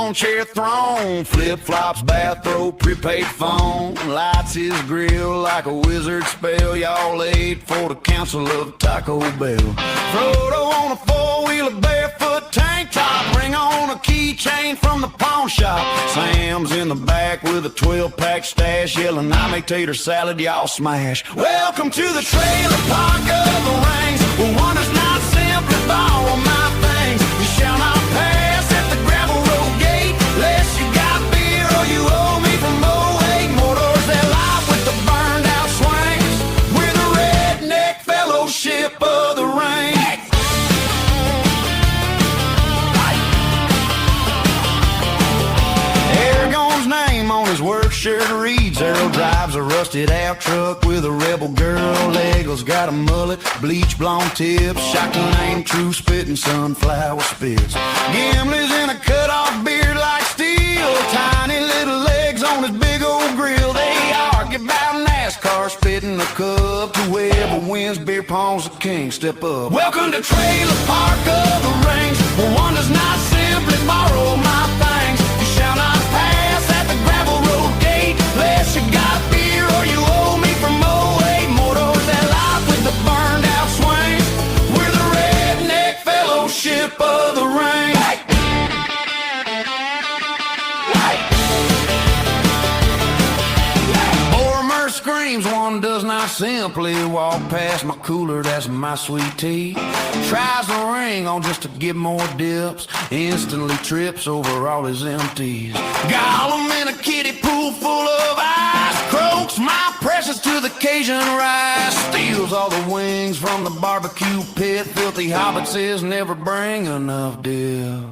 lawn chair throne, flip-flops, bathrobe, prepaid phone, lights his grill like a wizard spell. Y'all ate for the council of Taco Bell. Frodo on a four-wheeler, barefoot tank top, ring on a keychain from the pawn shop. Sam's in the back with a 12-pack stash, yelling, I make tater salad, y'all smash. Welcome to the trailer park of the range, where one is not simply borrow my things. You shall not pass at the gravel road gate, unless you got beer or you owe me from 08. Motors that lie with the burned out swings, we're the redneck fellowship of the range. Aragon's name on his work shirt reads, Earl drives a rusted out truck with a rebel girl. Legal's got a mullet, bleach blonde tips, shotgun aim, true spitting sunflower spits. Gimli's in a cut-off beard like steel, tiny little legs on his big old grill. They argue about NASCAR, spitting a cup. Whoever wins beer pong's the king, step up. Welcome to Trailer Park of the Range, where one does not simply borrow my things. You shall not pass at the gravel road gate, unless you got beer or you owe me from 08. Motors that lie with the burned out swings, we're the redneck fellowship of the range. Bormer screams, one does not simply walk past my cooler, that's my sweet tea. Tries the ring on just to get more dips, instantly trips over all his empties. Gollum in a kiddie pool full of ice, croaks my precious to the Cajun rice, steals all the wings from the barbecue pit. Filthy hobbit says never bring enough dip.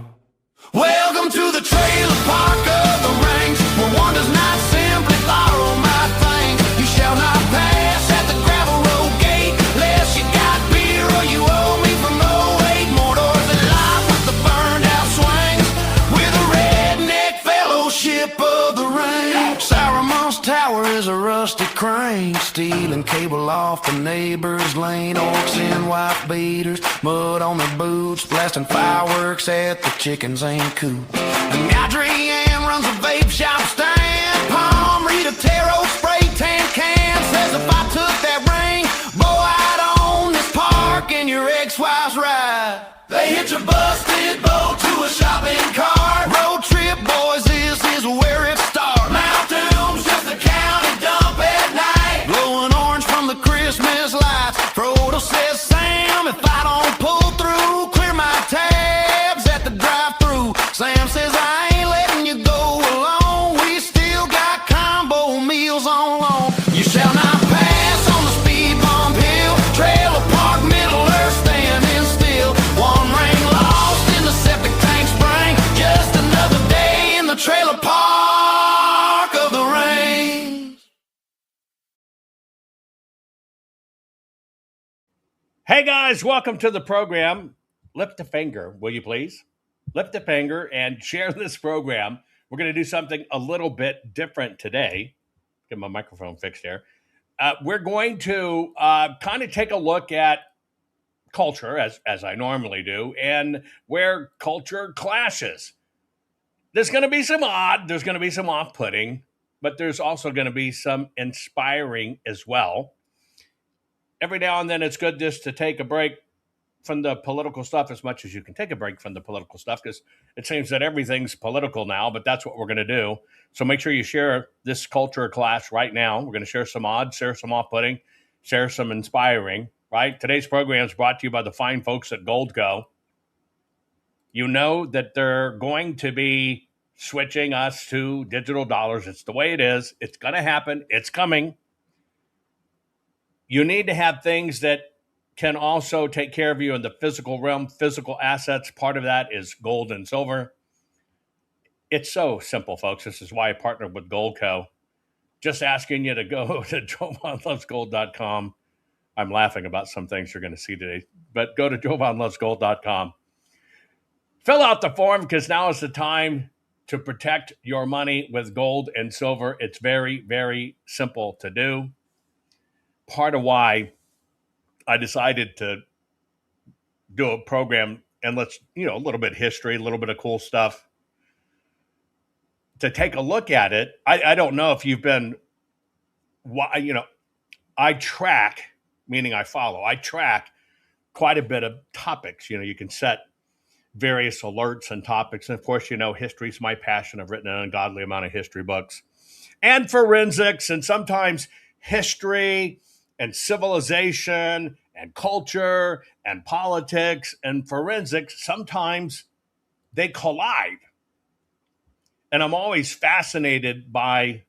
Welcome to the trailer park of the range, where one does not simply borrow my things. You shall not pass at the gravel road gate, unless you got beer or you owe me from 08. Motors that lie with the burned out swings, we're the redneck fellowship of the range. Saramon's tower is a rusty crane, stealing cable off the neighbor's lane. Orcs in white beaters, mud on their boots, blasting fireworks at the chickens ain't coop. And Adrienne runs a vape shop stand, Palm Rita tarot spray tan can. Says if I took that ring, boy, I'd own this park and your ex-wife's ride. They hitch a busted boat to a shopping cart. Road trip, boys, this is where it starts. Mount Doom's just a county dump at night, glowing orange from the Christmas lights. Frodo says, Sam, if I don't pull through, clear my tabs at the drive-thru. Sam says, I ain't letting you go alone, we still got combo meals on loan. You shall not pass on the speed bump hill, trailer park, Middle Earth standing still. One ring lost in the septic tank spring, just another day in the trailer park of the range. Hey guys, welcome to the program. Lift a finger, will you please? Lift a finger and share this program. We're going to do something a little bit different today. Get my microphone fixed here. We're going to kind of take a look at culture, as I normally do, and where culture clashes. There's going to be some odd, there's going to be some off-putting, but there's also going to be some inspiring as well. Every now and then it's good just to take a break from the political stuff as much as you can take a break from the political stuff, because it seems that everything's political now, but that's what we're going to do. So make sure you share this culture class right now. We're going to share some odd, share some off-putting, share some inspiring, right? Today's program is brought to you by the fine folks at Goldco. You know that they're going to be switching us to digital dollars. It's the way it is. It's going to happen. It's coming. You need to have things that can also take care of you in the physical realm, physical assets. Part of that is gold and silver. It's so simple, folks. This is why I partnered with Goldco. Just asking you to go to jovanlovesgold.com. I'm laughing about some things you're going to see today, but go to jovanlovesgold.com. Fill out the form, because now is the time to protect your money with gold and silver. It's very, very simple to do. Part of why I decided to do a program and let's, a little bit of history, a little bit of cool stuff. to take a look at it. I don't know if you've been, I track, meaning I follow, I track quite a bit of topics. You can set various alerts and topics. And of course, history's my passion. I've written an ungodly amount of history books and forensics, and sometimes history and civilization and culture and politics and forensics, sometimes they collide. And I'm always fascinated by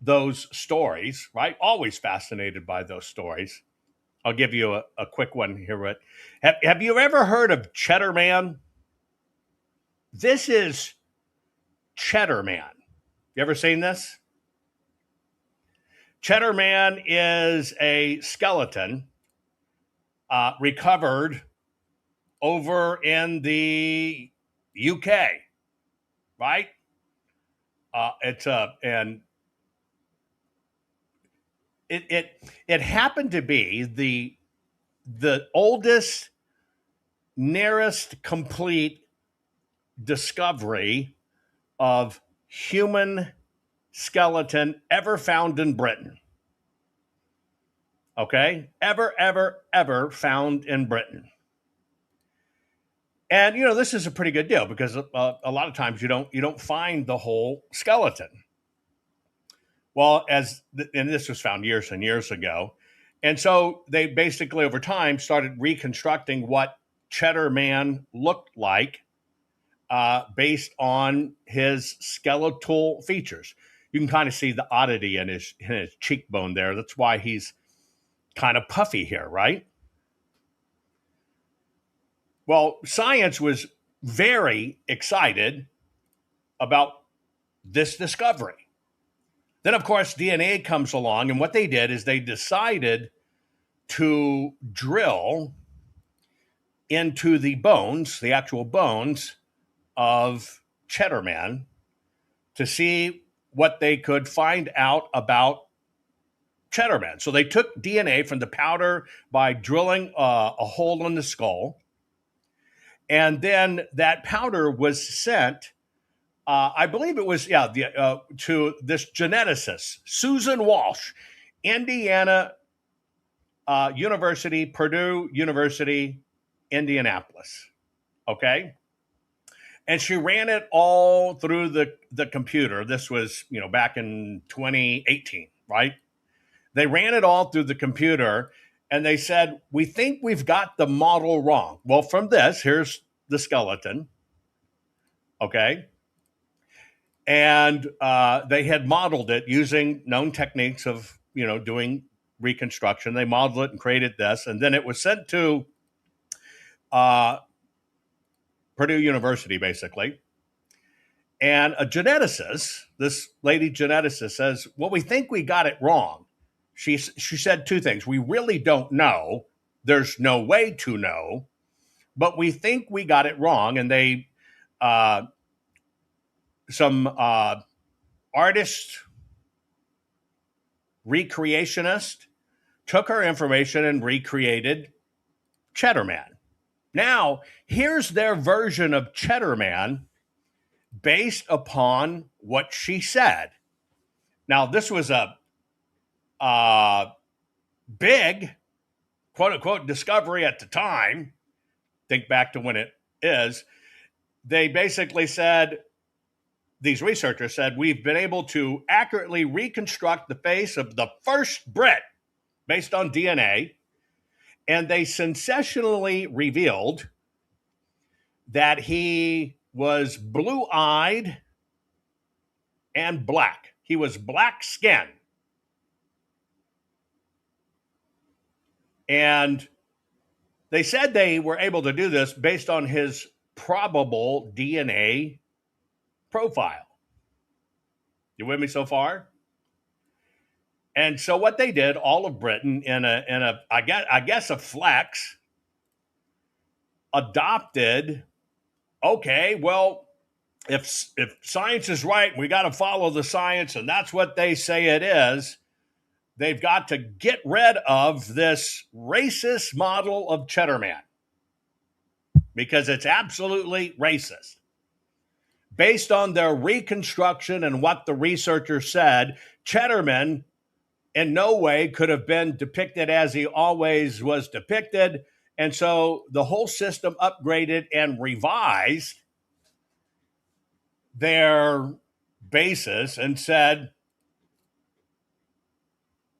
those stories, right? Always fascinated by those stories. I'll give you a quick one here. Have you ever heard of Cheddar Man? This is Cheddar Man. You ever seen this? Cheddar Man is a skeleton recovered over in the UK, right? And it happened to be the oldest, nearest complete discovery of human skeleton ever found in Britain. Okay? Ever found in Britain. And this is a pretty good deal because a lot of times you don't find the whole skeleton. Well, and this was found years and years ago. And so they basically over time started reconstructing what Cheddar Man looked like based on his skeletal features. You can kind of see the oddity in his cheekbone there. That's why he's kind of puffy here, right? Well, science was very excited about this discovery. Then, of course, DNA comes along, and what they did is they decided to drill into the bones, the actual bones of Cheddar Man, to see what they could find out about Cheddar Man. So they took DNA from the powder by drilling a hole in the skull, and then that powder was sent, I believe it was, to this geneticist, Susan Walsh, Indiana University, Purdue University, Indianapolis. Okay? And she ran it all through the computer. This was, back in 2018, right? They ran it all through the computer, and they said, we think we've got the model wrong. Well, from this, here's the skeleton. Okay? And they had modeled it using known techniques of, doing reconstruction. They modeled it and created this, and then it was sent to Purdue University, basically. And a geneticist, this lady geneticist, says, well, we think we got it wrong. She said two things. We really don't know. There's no way to know, but we think we got it wrong. And they, some artist, recreationist, took her information and recreated Cheddar Man. Now, here's their version of Cheddar Man based upon what she said. Now, this was a big, quote unquote, discovery at the time. Think back to when it is. They basically said, these researchers said, we've been able to accurately reconstruct the face of the first Brit based on DNA. And they sensationally revealed that he was blue-eyed and black. He was black skinned. And they said they were able to do this based on his probable DNA profile. You with me so far? And so what they did, all of Britain, in a I guess a flex, adopted, okay, well, if science is right, we got to follow the science, and that's what they say it is. They've got to get rid of this racist model of Cheddar Man because it's absolutely racist. based on their reconstruction and what the researcher said, Cheddarman in no way could have been depicted as he always was depicted. And so the whole system upgraded and revised their basis and said,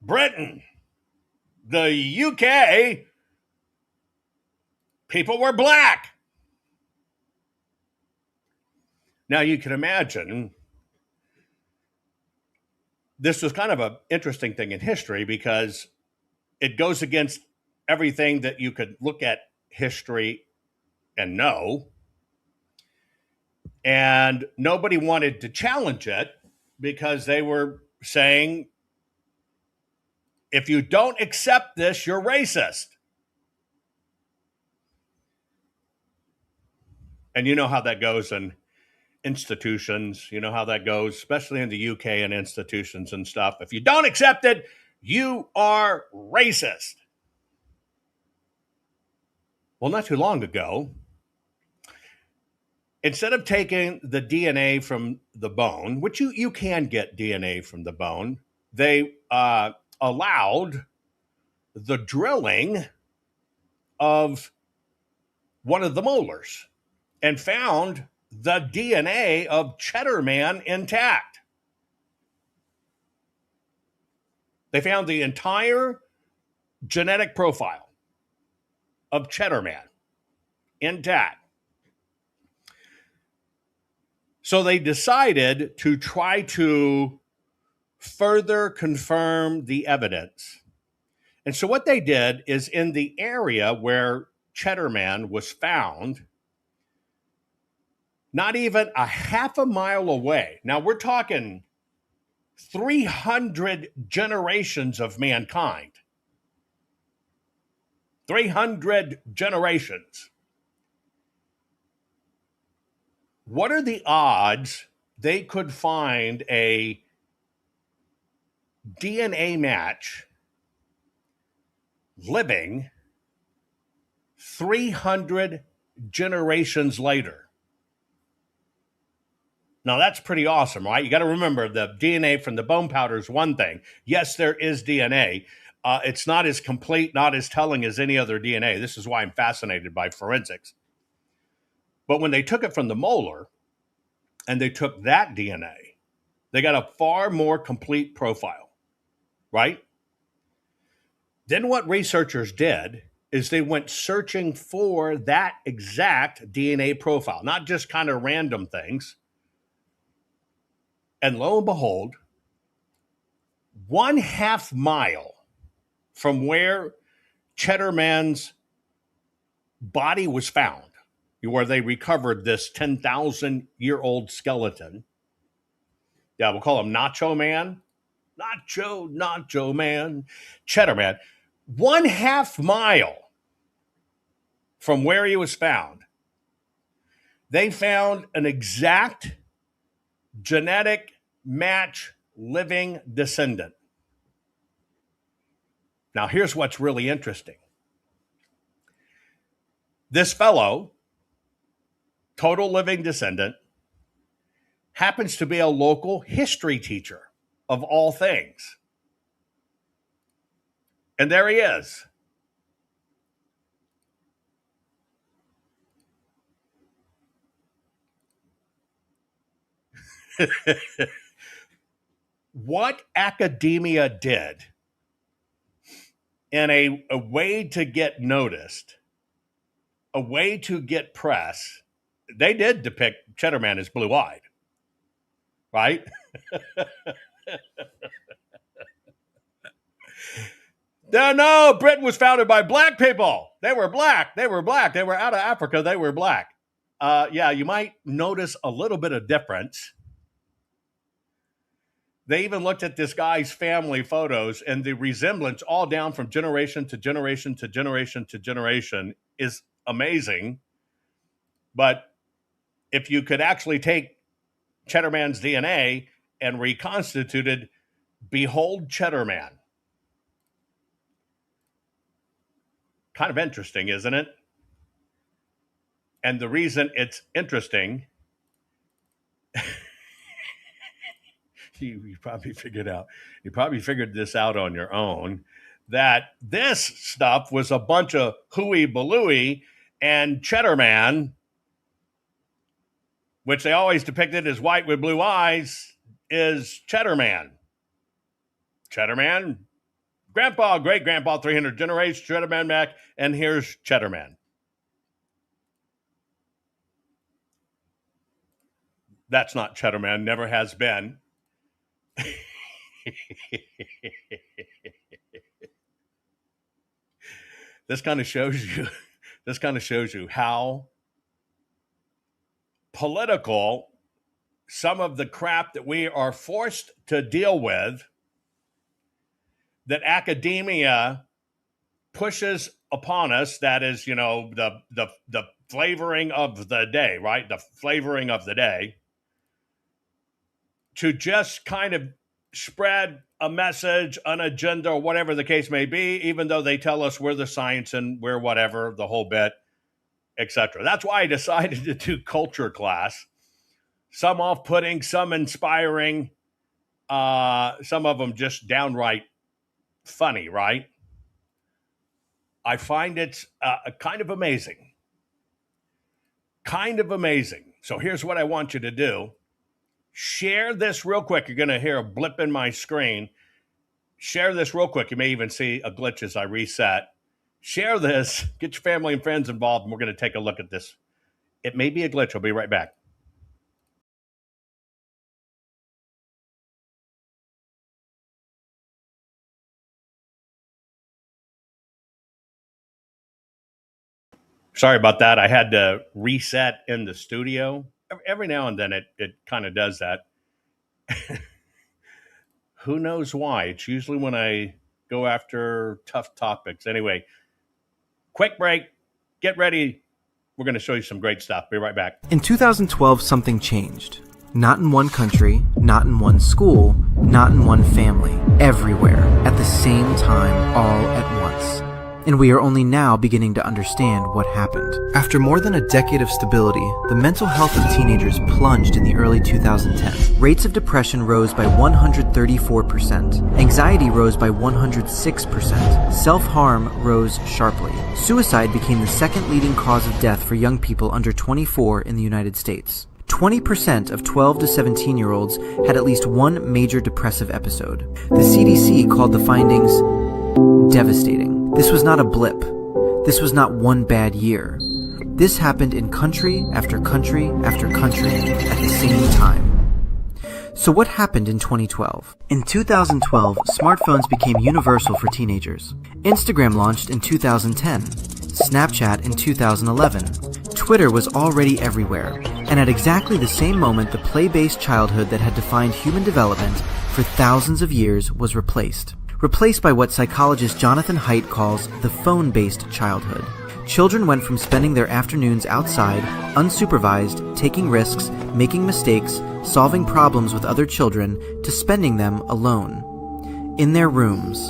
Britain, the UK, people were black. Now you can imagine this was kind of an interesting thing in history because it goes against everything that you could look at history and know. And nobody wanted to challenge it because they were saying, if you don't accept this, you're racist. And you know how that goes in institutions. You know how that goes, especially in the UK and institutions and stuff. If you don't accept it, you are racist. Well, not too long ago, instead of taking the DNA from the bone, which you can get DNA from the bone, they allowed the drilling of one of the molars and found the DNA of Cheddarman intact. They found the entire genetic profile of Cheddarman intact. So they decided to try to further confirm the evidence. And so what they did is in the area where Cheddarman was found, not even a half a mile away. Now we're talking 300 generations of mankind. 300 generations. What are the odds they could find a DNA match living 300 generations later? Now, that's pretty awesome, right? You got to remember the DNA from the bone powder is one thing. Yes, there is DNA. It's not as complete, not as telling as any other DNA. This is why I'm fascinated by forensics. But when they took it from the molar and they took that DNA, they got a far more complete profile, right? Then what researchers did is they went searching for that exact DNA profile, not just kind of random things. And lo and behold, 1/2 mile from where Cheddarman's body was found, where they recovered this 10,000-year-old skeleton. Yeah, we'll call him Nacho Man. Nacho Man. Cheddarman. 1/2 mile from where he was found, they found an exact genetic match living descendant. Now, here's what's really interesting. This fellow, total living descendant, happens to be a local history teacher of all things. And there he is. What academia did in a way to get noticed, a way to get press, they did depict Cheddarman as blue-eyed, right? No, Britain was founded by black people. They were black. They were black. They were out of Africa. They were black. Yeah, you might notice a little bit of difference. They even looked at this guy's family photos, and the resemblance all down from generation to generation to generation to generation is amazing. But if you could actually take Cheddarman's DNA and reconstitute it, behold Cheddarman. Kind of interesting, isn't it? And the reason it's interesting You probably figured this out on your own, that this stuff was a bunch of hooey balooey, and Cheddar Man, which they always depicted as white with blue eyes, is Cheddar Man. Cheddar Man, grandpa, great grandpa, 300 generations, Cheddar Man back, and here's Cheddar Man. That's not Cheddar Man, never has been. This kind of shows you how political some of the crap that we are forced to deal with, that academia pushes upon us. That is, the flavoring of the day, right? The flavoring of the day, to just kind of spread a message, an agenda, or whatever the case may be, even though they tell us we're the science and we're whatever, the whole bit, etc. That's why I decided to do culture class. Some off-putting, some inspiring, some of them just downright funny, right? I find it's kind of amazing. Kind of amazing. So here's what I want you to do. Share this real quick. You're going to hear a blip in my screen. Share this real quick. You may even see a glitch as I reset. Share this. Get your family and friends involved, and we're going to take a look at this. It may be a glitch. I'll be right back. Sorry about that. I had to reset in the studio. Every now and then it kind of does that. Who knows why? It's usually when I go after tough topics. Anyway, quick break. Get ready. We're going to show you some great stuff. Be right back. In 2012, something changed. Not in one country, not in one school, not in one family. Everywhere, at the same time, all at once. And we are only now beginning to understand what happened. After more than a decade of stability, the mental health of teenagers plunged in the early 2010s. Rates of depression rose by 134%. Anxiety rose by 106%. Self-harm rose sharply. Suicide became the second leading cause of death for young people under 24 in the United States. 20% of 12 to 17-year-olds had at least one major depressive episode. The CDC called the findings devastating. This was not a blip. This was not one bad year. This happened in country after country after country at the same time. So what happened in 2012? In 2012, smartphones became universal for teenagers. Instagram launched in 2010. Snapchat in 2011. Twitter was already everywhere. And at exactly the same moment, the play-based childhood that had defined human development for thousands of years was replaced by what psychologist Jonathan Haidt calls the phone-based childhood. Children went from spending their afternoons outside, unsupervised, taking risks, making mistakes, solving problems with other children, to spending them alone. In their rooms.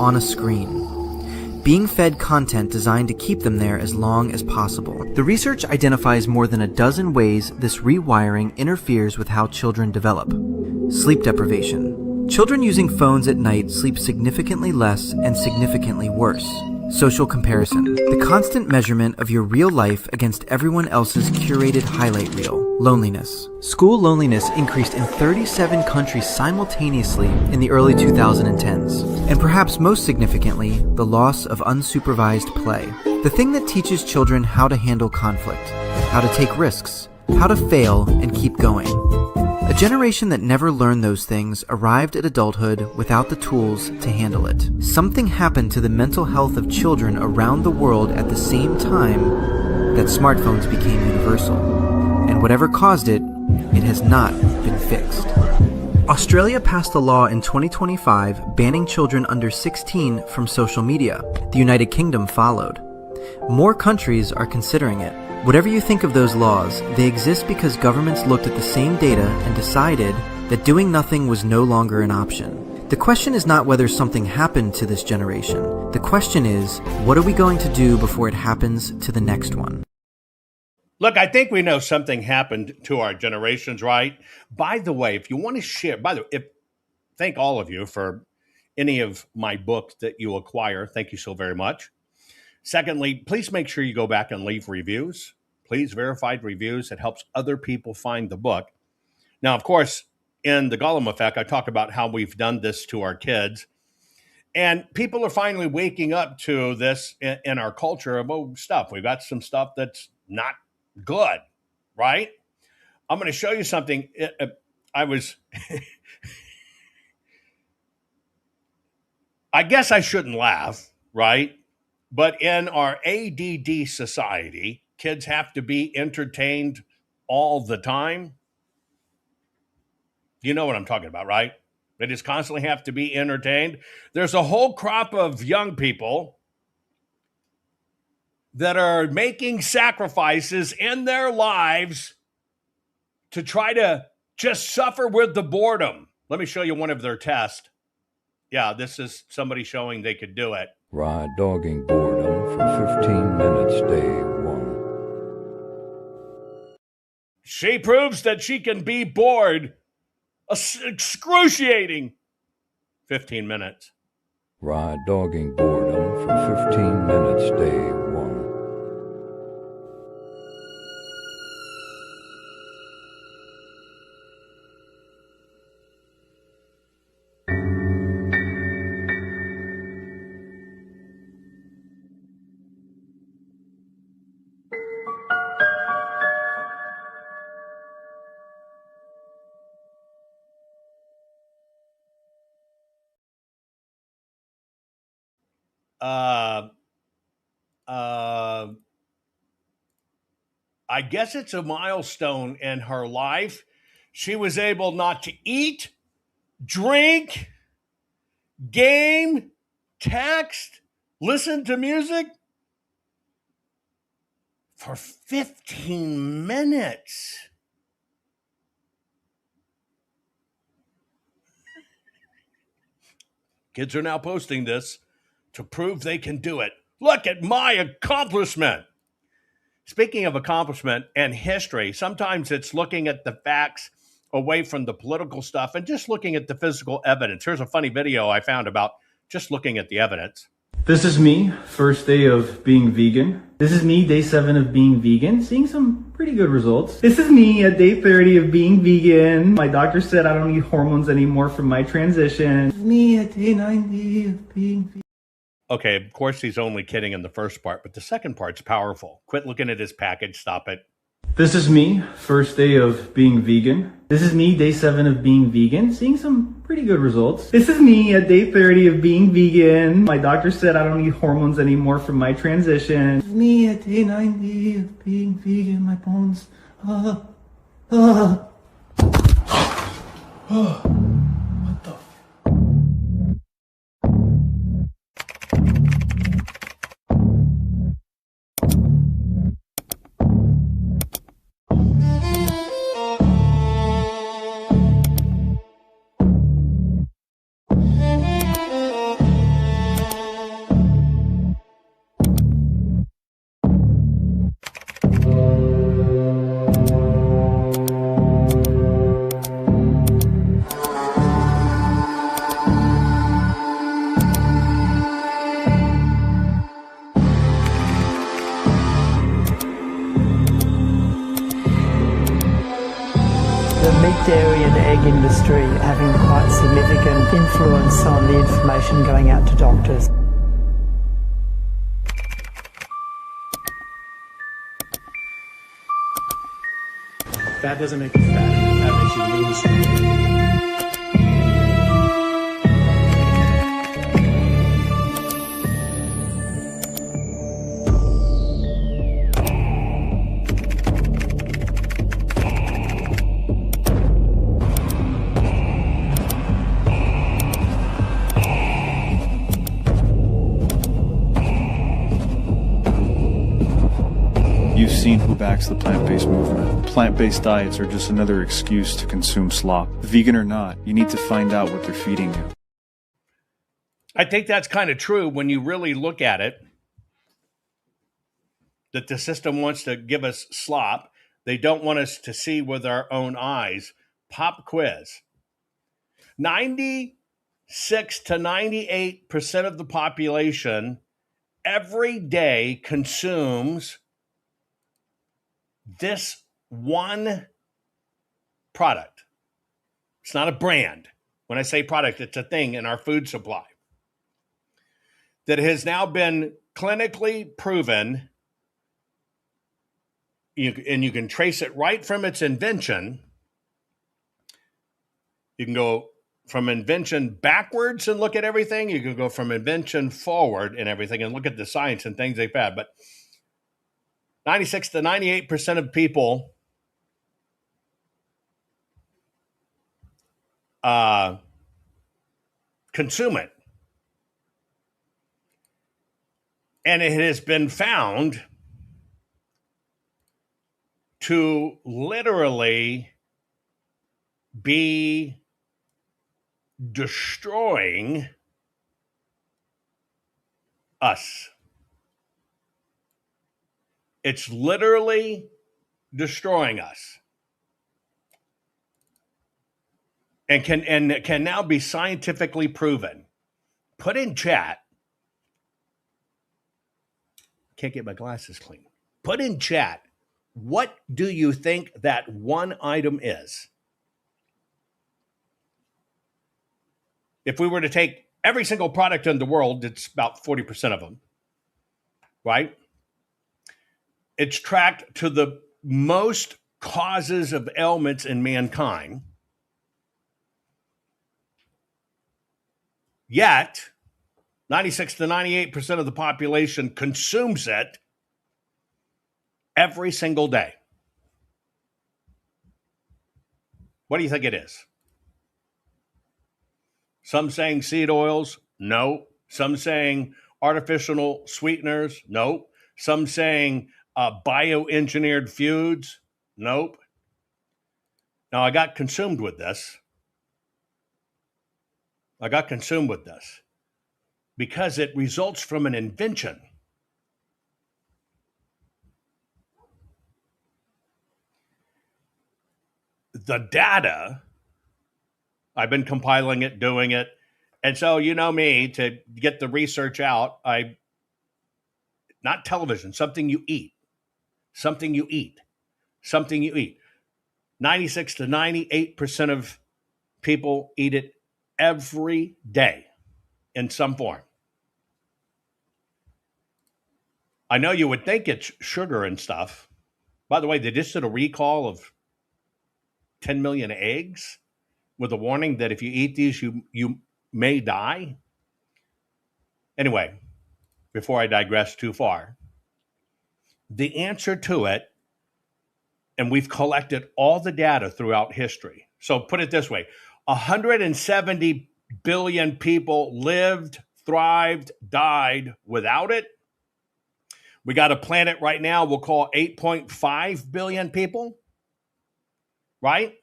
On a screen. Being fed content designed to keep them there as long as possible. The research identifies more than a dozen ways this rewiring interferes with how children develop. Sleep deprivation. Children using phones at night sleep significantly less and significantly worse. Social comparison. The constant measurement of your real life against everyone else's curated highlight reel. Loneliness. School loneliness increased in 37 countries simultaneously in the early 2010s. And perhaps most significantly, the loss of unsupervised play. The thing that teaches children how to handle conflict, how to take risks, how to fail and keep going. A generation that never learned those things arrived at adulthood without the tools to handle it. Something happened to the mental health of children around the world at the same time that smartphones became universal. And whatever caused it, it has not been fixed. Australia passed a law in 2025 banning children under 16 from social media. The United Kingdom followed. More countries are considering it. Whatever you think of those laws, they exist because governments looked at the same data and decided that doing nothing was no longer an option. The question is not whether something happened to this generation. The question is, what are we going to do before it happens to the next one? Look, I think we know something happened to our generations, right? By the way, if you want to share, thank all of you for any of my books that you acquire. Thank you so very much. Secondly, please make sure you go back and leave reviews. Please, verified reviews. It helps other people find the book. Now, of course, in the Gollum Effect, I talk about how we've done this to our kids. And people are finally waking up to this in our culture about stuff. We've got some stuff that's not good, right? I'm going to show you something. I guess I shouldn't laugh, right? But in our ADD society, kids have to be entertained all the time. You know what I'm talking about, right? They just constantly have to be entertained. There's a whole crop of young people that are making sacrifices in their lives to try to just suffer with the boredom. Let me show you one of their tests. Yeah, this is somebody showing they could do it. Ride dogging boredom for 15 minutes, day one. She proves that she can be bored. Excruciating 15 minutes. Ride dogging boredom for 15 minutes, day one. I guess it's a milestone in her life. She was able not to eat, drink, game, text, listen to music for 15 minutes. Kids are now posting this to prove they can do it. Look at my accomplishment. Speaking of accomplishment and history, sometimes it's looking at the facts away from the political stuff and just looking at the physical evidence. Here's a funny video I found about just looking at the evidence. This is me, first day of being vegan. This is me, day 7 of being vegan, seeing some pretty good results. This is me at day 30 of being vegan. My doctor said I don't need hormones anymore from my transition. This is me at day 90 of being vegan. Okay, of course he's only kidding in the first part, but the second part's powerful. Quit looking at his package. Stop it. This is me, first day of being vegan. This is me, day 7 of being vegan, seeing some pretty good results. This is me at day 30 of being vegan. My doctor said I don't need hormones anymore from my transition. This is me at day 90 of being vegan. My bones. What the The meat, dairy and egg industry having quite significant influence on the information going out to doctors. Fat doesn't make you fat. Fat makes you lose something. You've seen who backs the plant-based movement. Plant-based diets are just another excuse to consume slop. Vegan or not, you need to find out what they're feeding you. I think that's kind of true when you really look at it. that the system wants to give us slop. They don't want us to see with our own eyes. Pop quiz. 96 to 98% of the population every day consumes this one product. It's not a brand. When I say product, it's a thing in our food supply that has now been clinically proven, and you can trace it right from its invention. You can go from invention backwards and look at everything. You can go from invention forward and everything and look at the science and things they've had. But 96 to 98% of people consume it. And it has been found to literally be destroying us. It's literally destroying us. And can now be scientifically proven. Put in chat. Can't get my glasses clean. Put in chat, what do you think that one item is? If we were to take every single product in the world, it's about 40% of them, right? It's tracked to the most causes of ailments in mankind. Yet, 96 to 98% of the population consumes it every single day. What do you think it is? Some saying seed oils? No. Some saying artificial sweeteners? Nope. Some saying bioengineered foods? Nope. Now, I got consumed with this because it results from an invention. The data, I've been compiling it, doing it. And so, you know me, to get the research out, not television, something you eat. 96 to 98% of people eat it every day in some form. I know you would think it's sugar and stuff. By the way, they just did a recall of 10 million eggs with a warning that if you eat these, you may die. Anyway, before I digress too far, the answer to it, and we've collected all the data throughout history. So put it this way, 170 billion people lived, thrived, died without it. We got a planet right now we'll call 8.5 billion people, right?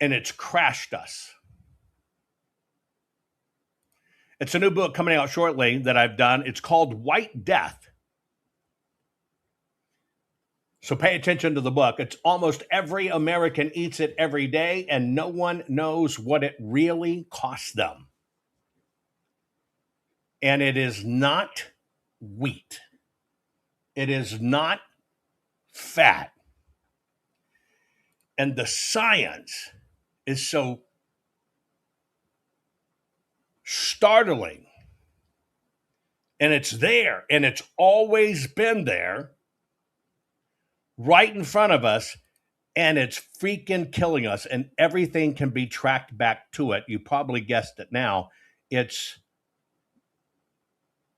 And it's crashed us. It's a new book coming out shortly that I've done. It's called White Death. So pay attention to the book. It's almost every American eats it every day, and no one knows what it really costs them. And it is not wheat. It is not fat. And the science is so startling. And it's there, and it's always been there, right in front of us, and it's freaking killing us, and everything can be tracked back to it. You probably guessed it now. It's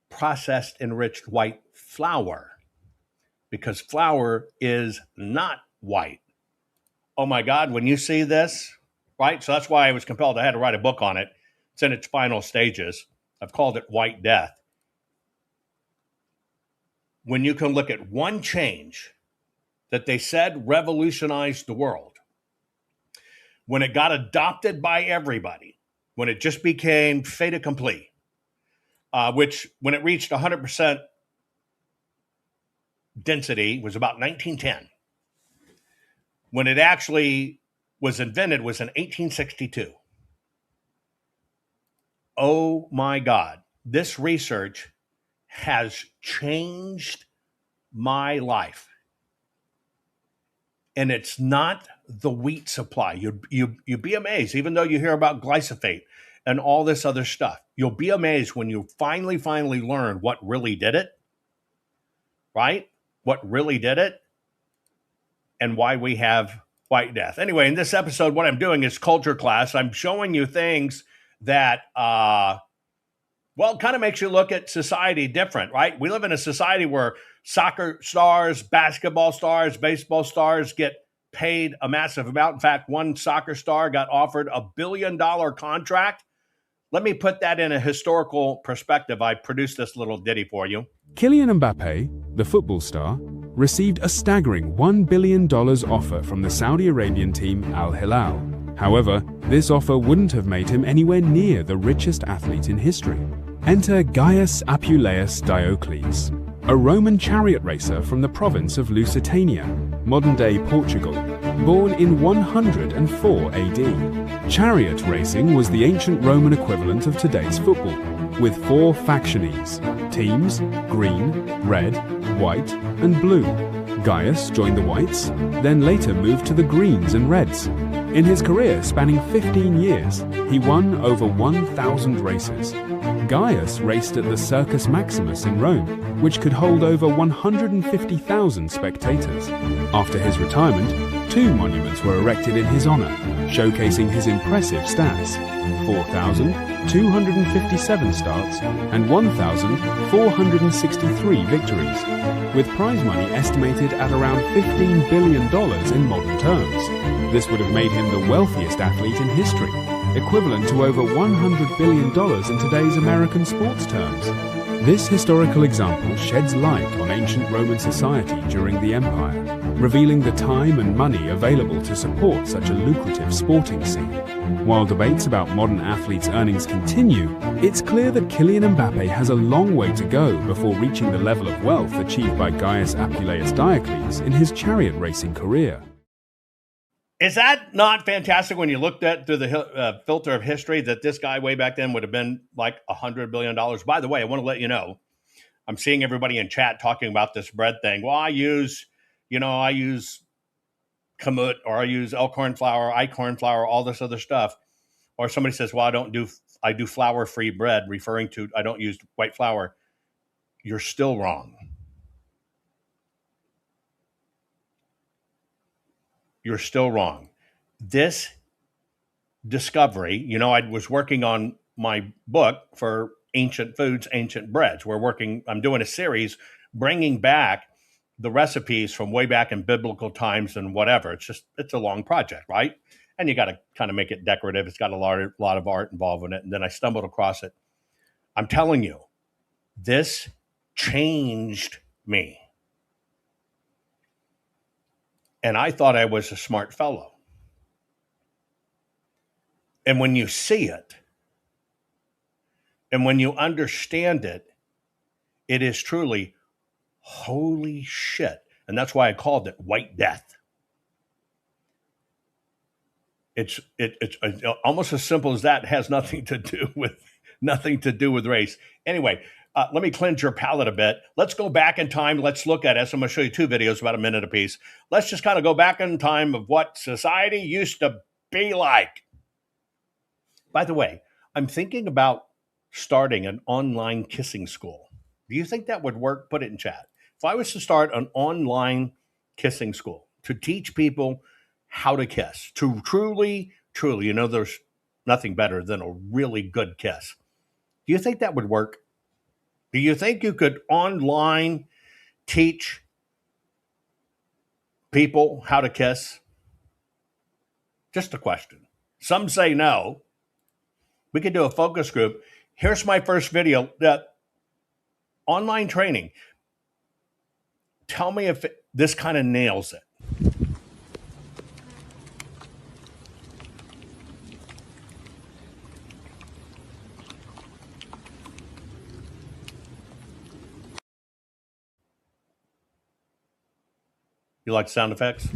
processed enriched white flour, because flour is not white. Oh my God, when you see this, right? So that's why I was compelled. I had to write a book on it. It's in its final stages. I've called it White Death. When you can look at one change that they said revolutionized the world, when it got adopted by everybody, when it just became fait accompli, which when it reached 100% density was about 1910. When it actually was invented was in 1862. Oh my God. This research has changed my life. And it's not the wheat supply. You'd be amazed, even though you hear about glyphosate and all this other stuff. You'll be amazed when you finally learn what really did it, right? What really did it, and why we have white death. Anyway, in this episode, what I'm doing is culture class. I'm showing you things that, kind of makes you look at society different, right? We live in a society where soccer stars, basketball stars, baseball stars get paid a massive amount. In fact, one soccer star got offered $1 billion contract. Let me put that in a historical perspective. I produced this little ditty for you. Kylian Mbappe, the football star, received a staggering $1 billion offer from the Saudi Arabian team Al Hilal. However, this offer wouldn't have made him anywhere near the richest athlete in history. Enter Gaius Apuleius Diocles, a Roman chariot racer from the province of Lusitania, modern-day Portugal, born in 104 AD. Chariot racing was the ancient Roman equivalent of today's football, with 4 factionies: teams, green, red, white, and blue. Gaius joined the whites, then later moved to the greens and reds. In his career spanning 15 years, he won over 1,000 races. Gaius raced at the Circus Maximus in Rome, which could hold over 150,000 spectators. After his retirement, 2 monuments were erected in his honor, showcasing his impressive stats: 4,257 starts and 1,463 victories, with prize money estimated at around $15 billion in modern terms. This would have made him the wealthiest athlete in history, equivalent to over $100 billion in today's American sports terms. This historical example sheds light on ancient Roman society during the empire, revealing the time and money available to support such a lucrative sporting scene. While debates about modern athletes' earnings continue, it's clear that Kylian Mbappe has a long way to go before reaching the level of wealth achieved by Gaius Apuleius Diocles in his chariot racing career. Is that not fantastic when you looked at through the filter of history that this guy way back then would have been like $100 billion? By the way, I want to let you know, I'm seeing everybody in chat talking about this bread thing. Well, I use kamut, or I use elkhorn flour, icorn flour, all this other stuff. Or somebody says, well, I do flour-free bread, referring to I don't use white flour. You're still wrong. You're still wrong. This discovery, I was working on my book for Ancient Foods, Ancient Breads. I'm doing a series bringing back the recipes from way back in biblical times and whatever. It's a long project, right? And you got to kind of make it decorative. It's got a lot of art involved in it. And then I stumbled across it. I'm telling you, this changed me. And I thought I was a smart fellow. And when you see it, and when you understand it, it is truly holy shit. And that's why I called it White Death. It's almost as simple as that. It has nothing to do with race. Anyway, let me cleanse your palate a bit. Let's go back in time. Let's look at it. So I'm going to show you 2 videos, about a minute apiece. Let's just kind of go back in time of what society used to be like. By the way, I'm thinking about starting an online kissing school. Do you think that would work? Put it in chat. If I was to start an online kissing school to teach people how to kiss, to truly, there's nothing better than a really good kiss. Do you think that would work? Do you think you could online teach people how to kiss? Just a question. Some say no. We could do a focus group. Here's my first video. Online training. Tell me if this kind of nails it. You like sound effects?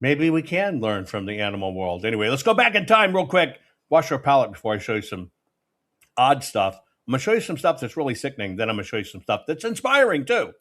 Maybe we can learn from the animal world. Anyway, let's go back in time real quick. Wash our palate before I show you some odd stuff. I'm going to show you some stuff that's really sickening. Then I'm going to show you some stuff that's inspiring too.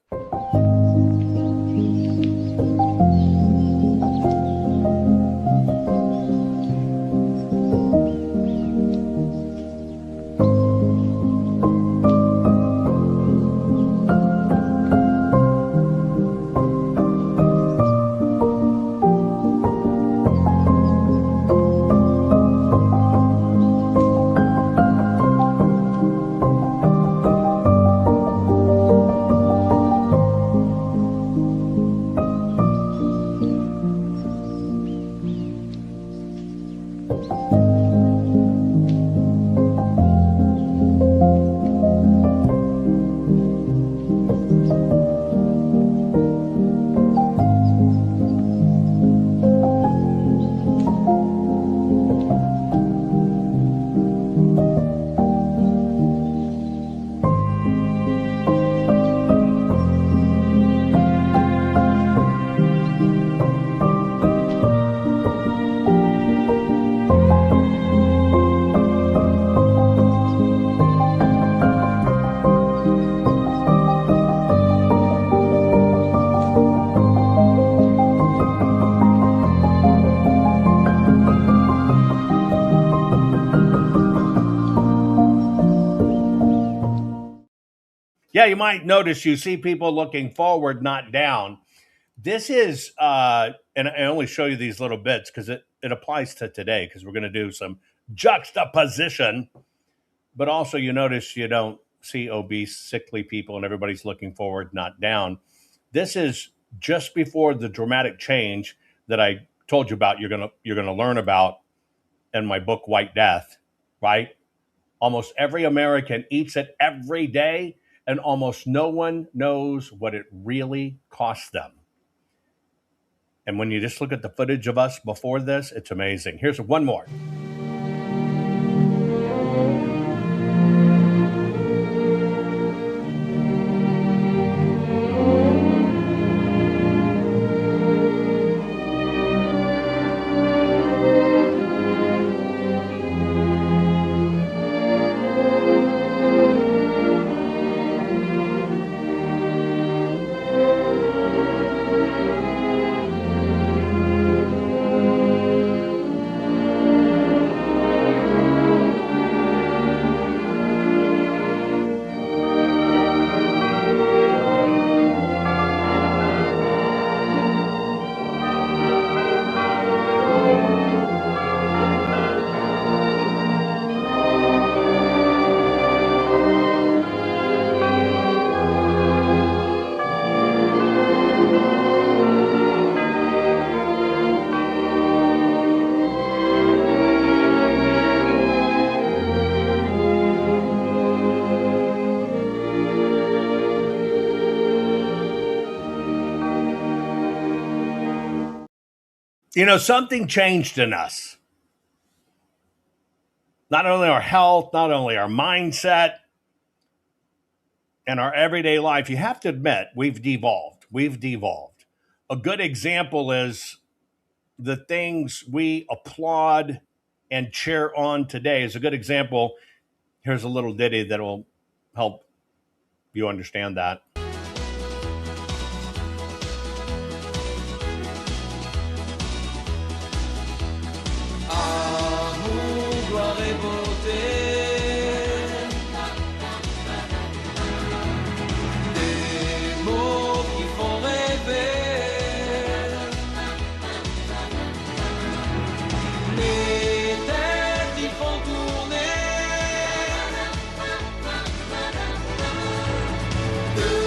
Yeah, you might notice you see people looking forward, not down. This is, and I only show you these little bits because it applies to today because we're going to do some juxtaposition. But also you notice you don't see obese, sickly people and everybody's looking forward, not down. This is just before the dramatic change that I told you about you're gonna learn about in my book, White Death, right? Almost every American eats it every day, and almost no one knows what it really costs them. And when you just look at the footage of us before this, it's amazing. Here's one more. You know, something changed in us. Not only our health, not only our mindset, and our everyday life. You have to admit, we've devolved. We've devolved. A good example is the things we applaud and cheer on today is a good example. Here's a little ditty that will help you understand that. The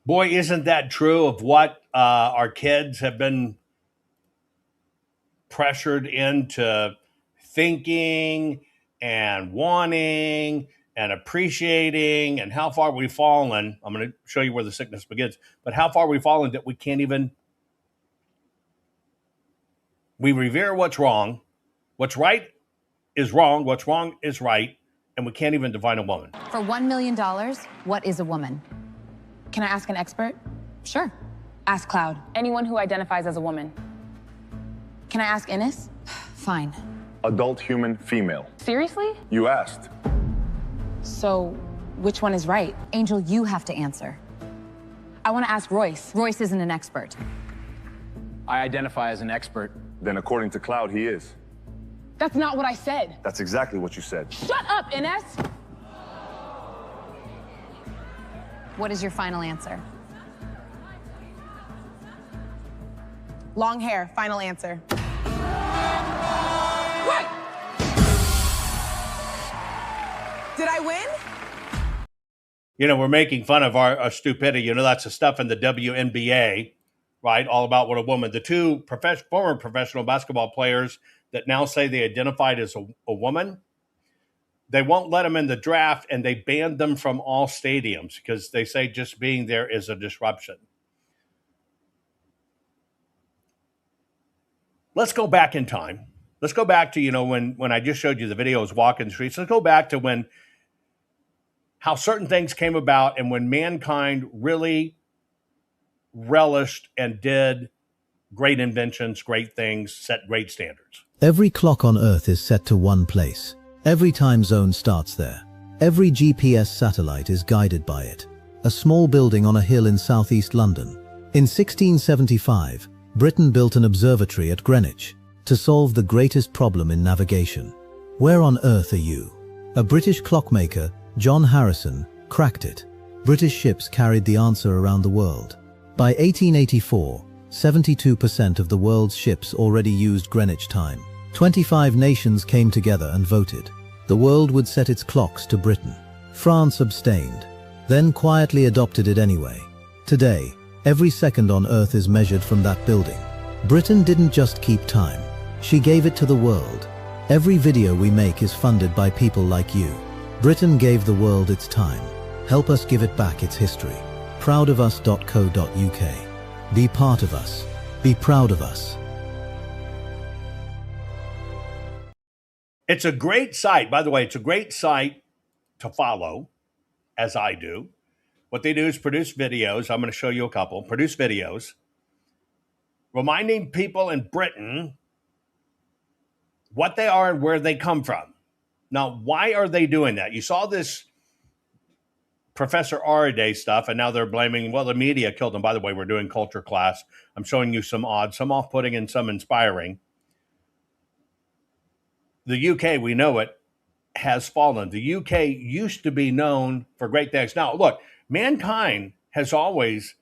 Boy, isn't that true of what our kids have been pressured into thinking and wanting and appreciating, and how far we've fallen. I'm going to show you where the sickness begins, but how far we've fallen that we can't even, we revere what's wrong. What's right is wrong. What's wrong is right. And we can't even define a woman. For $1 million, what is a woman? Can I ask an expert? Sure. Ask Cloud. Anyone who identifies as a woman. Can I ask Innes? Fine. Adult human female. Seriously? You asked. So, which one is right? Angel, you have to answer. I want to ask Royce. Royce isn't an expert. I identify as an expert. Then according to Cloud, he is. That's not what I said. That's exactly what you said. Shut up, Innes! What is your final answer? Long hair, final answer. What? Did I win? You know, we're making fun of our stupidity. You know, that's the stuff in the WNBA, right? All about what a woman. The two former professional basketball players that now say they identified as a woman, they won't let them in the draft, and they banned them from all stadiums because they say just being there is a disruption. Let's go back in time. Let's go back to, you know, when I just showed you the videos walking the streets. Let's go back to how certain things came about and when mankind really relished and did great inventions, great things, set great standards. Every clock on Earth is set to one place. Every time zone starts there. Every GPS satellite is guided by it. A small building on a hill in southeast London. In 1675, Britain built an observatory at Greenwich to solve the greatest problem in navigation. Where on earth are you? A British clockmaker, John Harrison, cracked it. British ships carried the answer around the world. By 1884, 72% of the world's ships already used Greenwich time. 25 nations came together and voted. The world would set its clocks to Britain. France abstained, then quietly adopted it anyway. Today, every second on Earth is measured from that building. Britain didn't just keep time. She gave it to the world. Every video we make is funded by people like you. Britain gave the world its time. Help us give it back its history. proudofus.co.uk. Be part of us. Be proud of us. It's a great site. By the way, it's a great site to follow, as I do. What they do is produce videos. I'm going to show you a couple. Produce videos reminding people in Britain what they are and where they come from. Now, why are they doing that? You saw this Professor Araday stuff, and now they're blaming, well, the media killed them. By the way, we're doing culture class. I'm showing you some odd, some off-putting, and some inspiring. The UK, we know it, has fallen. The UK used to be known for great things. Now, look, mankind has always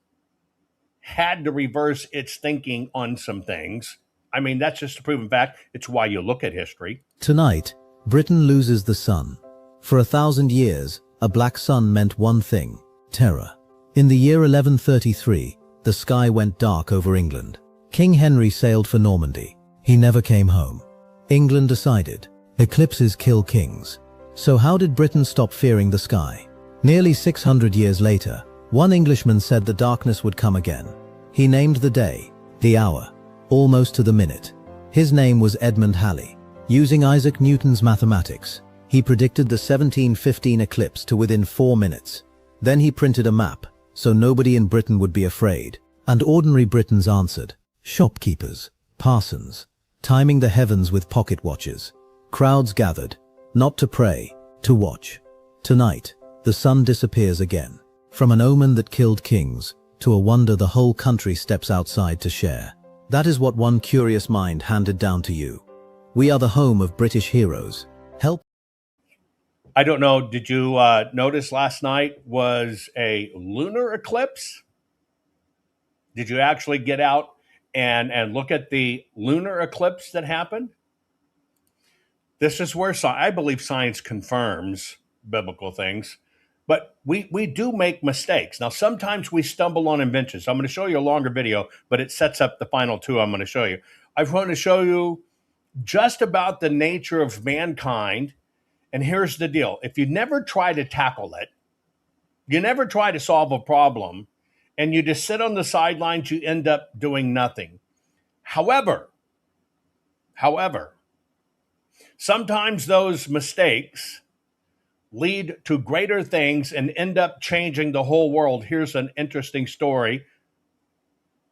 had to reverse its thinking on some things. I mean, that's just a proven fact. It's why you look at history. Tonight, Britain loses the sun. For 1,000 years, a black sun meant one thing: terror. In the year 1133, the sky went dark over England. King Henry sailed for Normandy. He never came home. England decided, eclipses kill kings. So how did Britain stop fearing the sky? Nearly 600 years later, one Englishman said the darkness would come again. He named the day, the hour, almost to the minute. His name was Edmund Halley. Using Isaac Newton's mathematics, he predicted the 1715 eclipse to within 4 minutes. Then he printed a map, so nobody in Britain would be afraid. And ordinary Britons answered, shopkeepers, parsons, timing the heavens with pocket watches. Crowds gathered, not to pray, to watch. Tonight, the sun disappears again. From an omen that killed kings, to a wonder the whole country steps outside to share. That is what one curious mind handed down to you. We are the home of British heroes. Help. I don't know, did you notice last night was a lunar eclipse? Did you actually get out and look at the lunar eclipse that happened? This is where I believe science confirms biblical things. But we do make mistakes. Now, sometimes we stumble on inventions. So I'm going to show you a longer video, but it sets up the final two I'm going to show you. I want to show you just about the nature of mankind. And here's the deal. If you never try to tackle it, you never try to solve a problem, and you just sit on the sidelines, you end up doing nothing. However, sometimes those mistakes lead to greater things and end up changing the whole world. Here's an interesting story.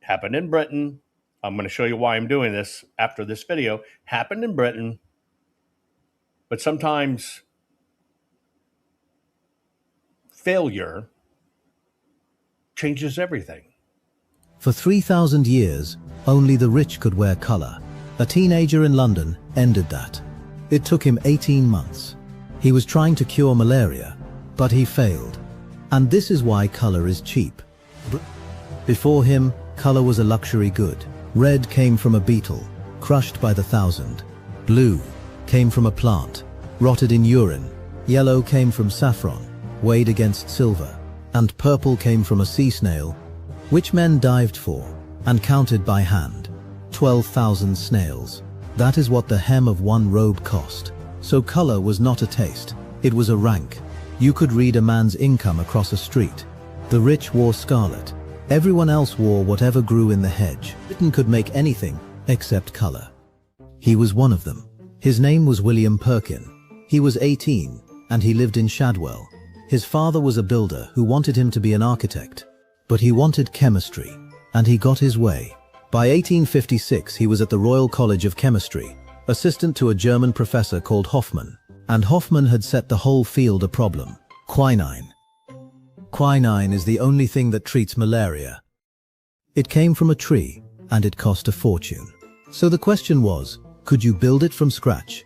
Happened in Britain. I'm going to show you why I'm doing this after this video. Happened in Britain. But sometimes failure changes everything. For 3,000 years, only the rich could wear color. A teenager in London ended that. It took him 18 months. He was trying to cure malaria, but he failed. And this is why color is cheap. Before him, color was a luxury good. Red came from a beetle, crushed by the thousand. Blue came from a plant, rotted in urine. Yellow came from saffron, weighed against silver. And purple came from a sea snail, which men dived for and counted by hand. 12,000 snails. That is what the hem of one robe cost. So color was not a taste, it was a rank. You could read a man's income across a street. The rich wore scarlet. Everyone else wore whatever grew in the hedge. Britain could make anything except color. He was one of them. His name was William Perkin. He was 18, and he lived in Shadwell. His father was a builder who wanted him to be an architect. But he wanted chemistry, and he got his way. By 1856, he was at the Royal College of Chemistry, assistant to a German professor called Hoffmann. And Hoffmann had set the whole field a problem: quinine. Quinine is the only thing that treats malaria. It came from a tree, and it cost a fortune. So the question was, could you build it from scratch?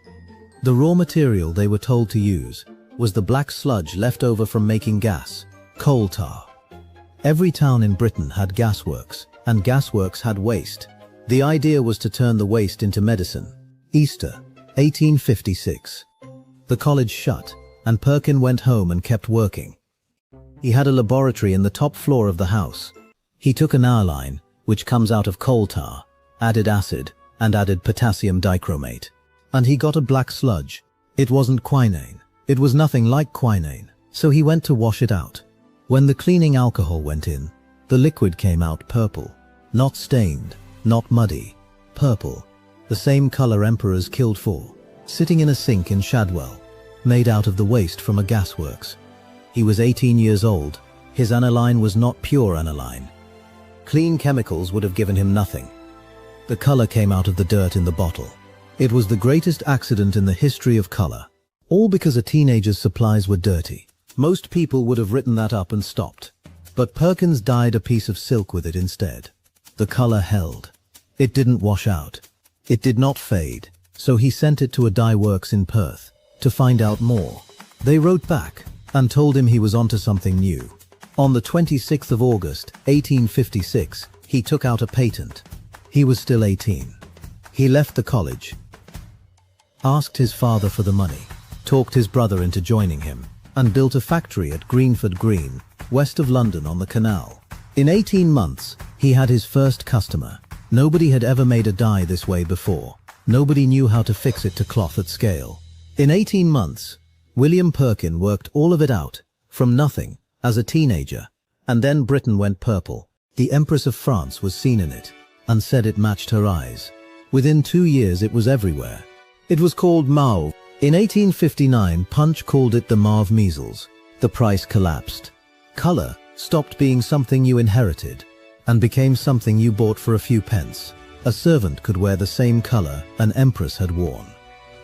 The raw material they were told to use was the black sludge left over from making gas, coal tar. Every town in Britain had gasworks, and gasworks had waste. The idea was to turn the waste into medicine. Easter, 1856. The college shut, and Perkin went home and kept working. He had a laboratory in the top floor of the house. He took an aniline, which comes out of coal tar, added acid, and added potassium dichromate. And he got a black sludge. It wasn't quinine. It was nothing like quinine. So he went to wash it out. When the cleaning alcohol went in, the liquid came out purple. Not stained, not muddy. Purple. The same color emperors killed for. Sitting in a sink in Shadwell, made out of the waste from a gasworks. He was 18 years old. His aniline was not pure aniline. Clean chemicals would have given him nothing. The color came out of the dirt in the bottle. It was the greatest accident in the history of color. All because a teenager's supplies were dirty. Most people would have written that up and stopped. But Perkins dyed a piece of silk with it instead. The color held. It didn't wash out. It did not fade. So he sent it to a dye works in Perth to find out more. They wrote back and told him he was onto something new. On the 26th of August, 1856, he took out a patent. He was still 18. He left the college, asked his father for the money, talked his brother into joining him, and built a factory at Greenford Green, west of London on the canal. In 18 months, he had his first customer. Nobody had ever made a dye this way before. Nobody knew how to fix it to cloth at scale. In 18 months, William Perkin worked all of it out, from nothing, as a teenager. And then Britain went purple. The Empress of France was seen in it, and said it matched her eyes. Within 2 years it was everywhere. It was called mauve. In 1859, Punch called it the mauve measles. The price collapsed. Color stopped being something you inherited, and became something you bought for a few pence. A servant could wear the same color an empress had worn.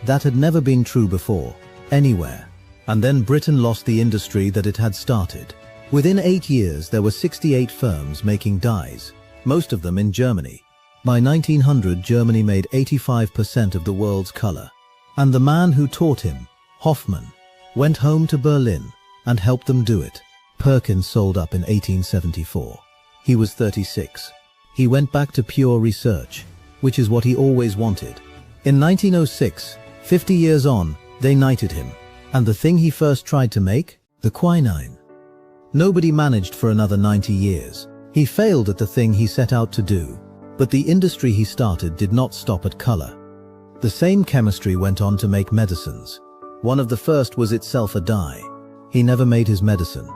That had never been true before, anywhere. And then Britain lost the industry that it had started. Within 8 years, there were 68 firms making dyes, most of them in Germany. By 1900, Germany made 85% of the world's color. And the man who taught him, Hoffmann, went home to Berlin and helped them do it. Perkin sold up in 1874. He was 36. He went back to pure research, which is what he always wanted. In 1906, 50 years on, they knighted him. And the thing he first tried to make The quinine. Nobody managed for another 90 years. He failed at the thing he set out to do, but the industry he started did not stop at color. The same chemistry went on to make medicines. One of the first was itself a dye. He never made his medicine,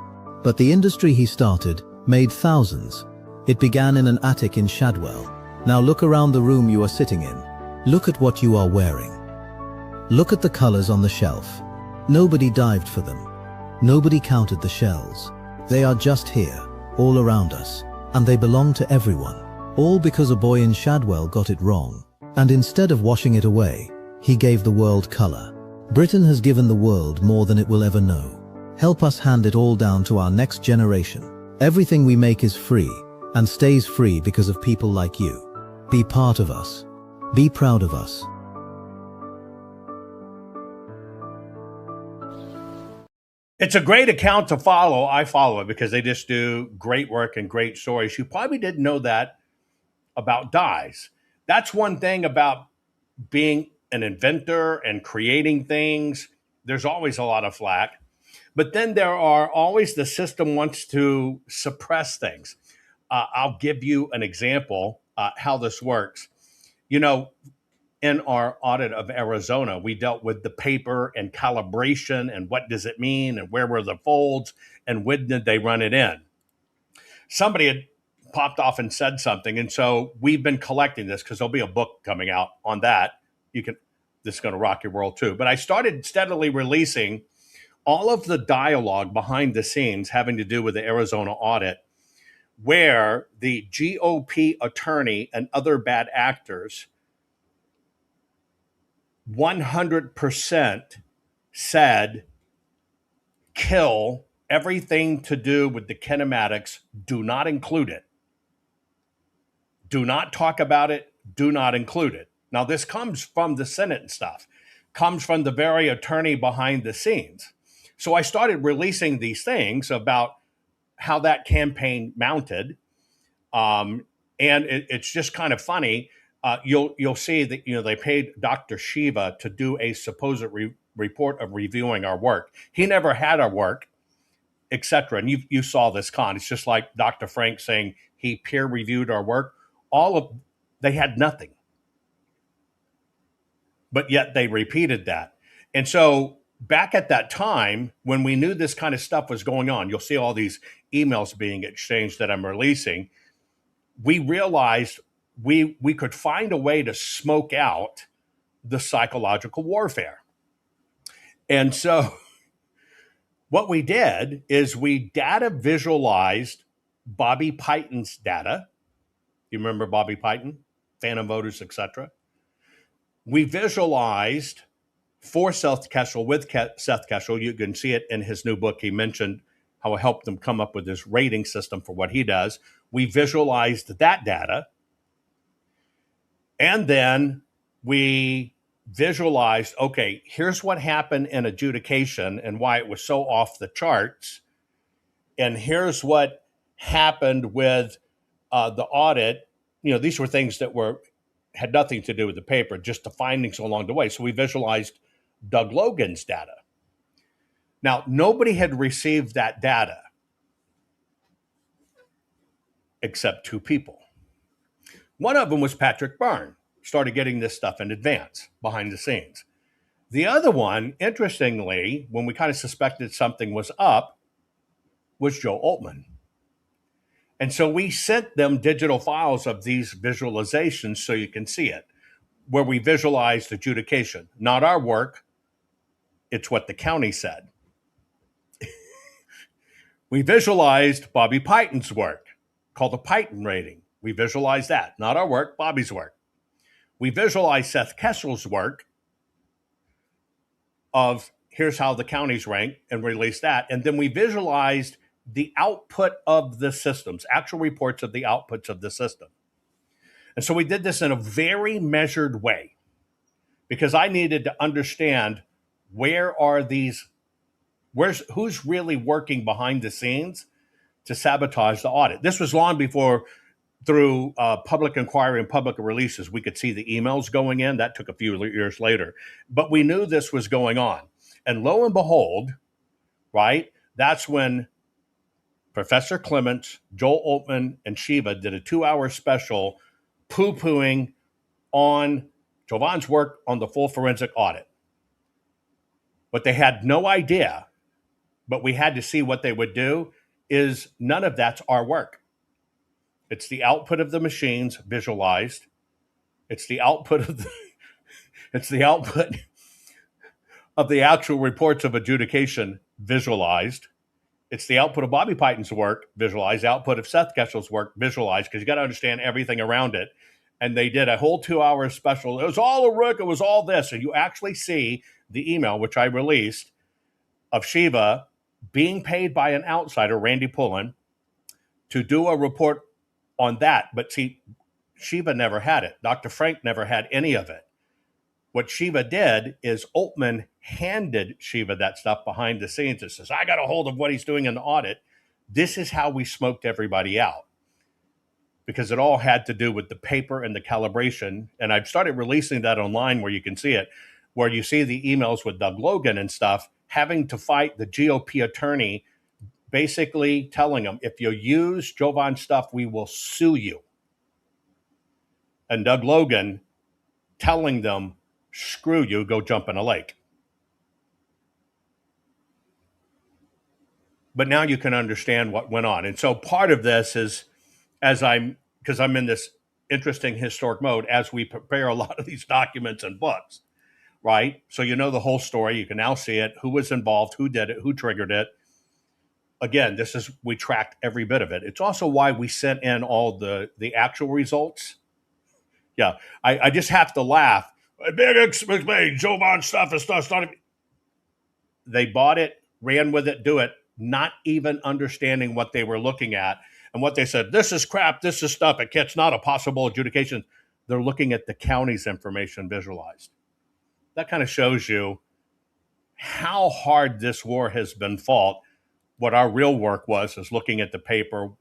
but the industry he started made thousands. It began in an attic in Shadwell. Now look around the room you are sitting in. Look at what you are wearing. Look at the colors on the shelf. Nobody dived for them. Nobody counted the shells. They are just here, all around us, and they belong to everyone. All because a boy in Shadwell got it wrong, and instead of washing it away, he gave the world color. Britain has given the world more than it will ever know. Help us hand it all down to our next generation. Everything we make is free, and stays free because of people like you. Be part of us. Be proud of us. It's a great account to follow. I follow it because they just do great work and great stories. You probably didn't know that about dyes. That's one thing about being an inventor and creating things. There's always a lot of flack. But then there are always the system wants to suppress things. I'll give you an example how this works. You know, in our audit of Arizona, we dealt with the paper and calibration and what does it mean and where were the folds and when did they run it in. Somebody had popped off and said something, and so we've been collecting this because there'll be a book coming out on that. This is going to rock your world too. But I started steadily releasing all of the dialogue behind the scenes having to do with the Arizona audit, where the GOP attorney and other bad actors 100% said, kill everything to do with the kinematics, do not include it. Do not talk about it, do not include it. Now, this comes from the Senate and stuff, comes from the very attorney behind the scenes. So I started releasing these things about how that campaign mounted. And it's just kind of funny. You'll see that, they paid Dr. Shiva to do a supposed report of reviewing our work. He never had our work, etc. And you saw this con. It's just like Dr. Frank saying he peer reviewed our work. They had nothing. But yet they repeated that. And so back at that time, when we knew this kind of stuff was going on, you'll see all these emails being exchanged that I'm releasing. We realized we could find a way to smoke out the psychological warfare. And so what we did is we data visualized Bobby Pyton's data. You remember Bobby Pyton? Phantom voters, etc. We visualized for Seth Keshel with Seth Keshel. You can see it in his new book. He mentioned how I helped him come up with this rating system for what he does. We visualized that data. And then we visualized, okay, here's what happened in adjudication and why it was so off the charts. And here's what happened with the audit. These were things that had nothing to do with the paper, just the findings along the way. So we visualized Doug Logan's data. Now, nobody had received that data except two people. One of them was Patrick Byrne, started getting this stuff in advance, behind the scenes. The other one, interestingly, when we kind of suspected something was up, was Joe Altman. And so we sent them digital files of these visualizations so you can see it, where we visualized adjudication. Not our work, it's what the county said. We visualized Bobby Pyton's work, called the Pyton rating. We visualized that. Not our work, Bobby's work. We visualized Seth Kessel's work of here's how the counties rank and released that. And then we visualized the output of the systems, actual reports of the outputs of the system. And so we did this in a very measured way because I needed to understand who's really working behind the scenes to sabotage the audit. This was long before, through public inquiry and public releases, we could see the emails going in. That took a few years later. But we knew this was going on. And lo and behold, right, That's when Professor Clements, Joel Altman, and Shiva did a 2-hour special poo-pooing on Jovan's work on the full forensic audit. What they had no idea, but we had to see what they would do, is none of that's our work. It's the output of the machines visualized. It's the output of the actual reports of adjudication visualized. It's the output of Bobby Pyton's work visualized, output of Seth Geshel's work visualized, because you got to understand everything around it. And they did a whole 2-hour special. It was all a rook. It was all this. And you actually see the email, which I released, of Shiva being paid by an outsider, Randy Pullen, to do a report on that. But see, Shiva never had it. Dr. Frank never had any of it. What Shiva did is Altman handed Shiva that stuff behind the scenes and says, I got a hold of what he's doing in the audit. This is how we smoked everybody out, because it all had to do with the paper and the calibration. And I've started releasing that online where you can see it, where you see the emails with Doug Logan and stuff, having to fight the GOP attorney, basically telling him, if you use Jovan's stuff, we will sue you. And Doug Logan telling them, screw you, go jump in a lake. But now you can understand what went on. And so part of this is, because I'm in this interesting historic mode as we prepare a lot of these documents and books, right? So you know the whole story. You can now see it, who was involved, who did it, who triggered it. Again, we tracked every bit of it. It's also why we sent in all the actual results. Yeah, I just have to laugh. Big McMahon, Jovan stuff is stuff. They bought it, ran with it, do it, not even understanding what they were looking at. And what they said, this is crap, this is stuff, it's not a possible adjudication. They're looking at the county's information visualized. That kind of shows you how hard this war has been fought. What our real work was is looking at the paper.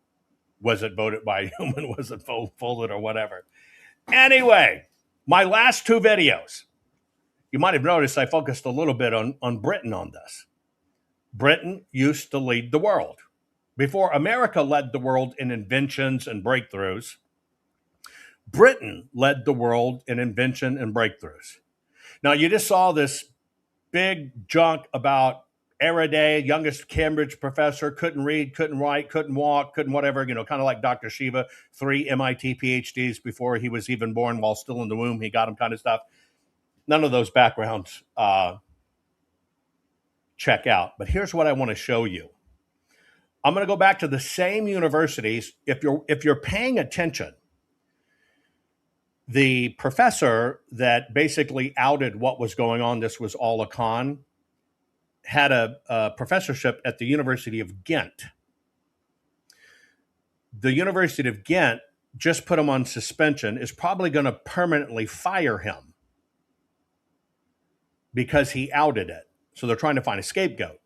Was it voted by a human? Was it folded or whatever? Anyway, my last 2 videos, you might have noticed I focused a little bit on Britain on this. Britain used to lead the world. Before America led the world in inventions and breakthroughs, Britain led the world in invention and breakthroughs. Now, you just saw this big junk about Araday, youngest Cambridge professor, couldn't read, couldn't write, couldn't walk, couldn't whatever, kind of like Dr. Shiva, 3 MIT PhDs before he was even born, while still in the womb, he got him kind of stuff. None of those backgrounds check out. But here's what I want to show you. I'm going to go back to the same universities. If you're paying attention, the professor that basically outed what was going on, this was all a con, had a professorship at the University of Ghent. The University of Ghent just put him on suspension, is probably going to permanently fire him because he outed it. So they're trying to find a scapegoat.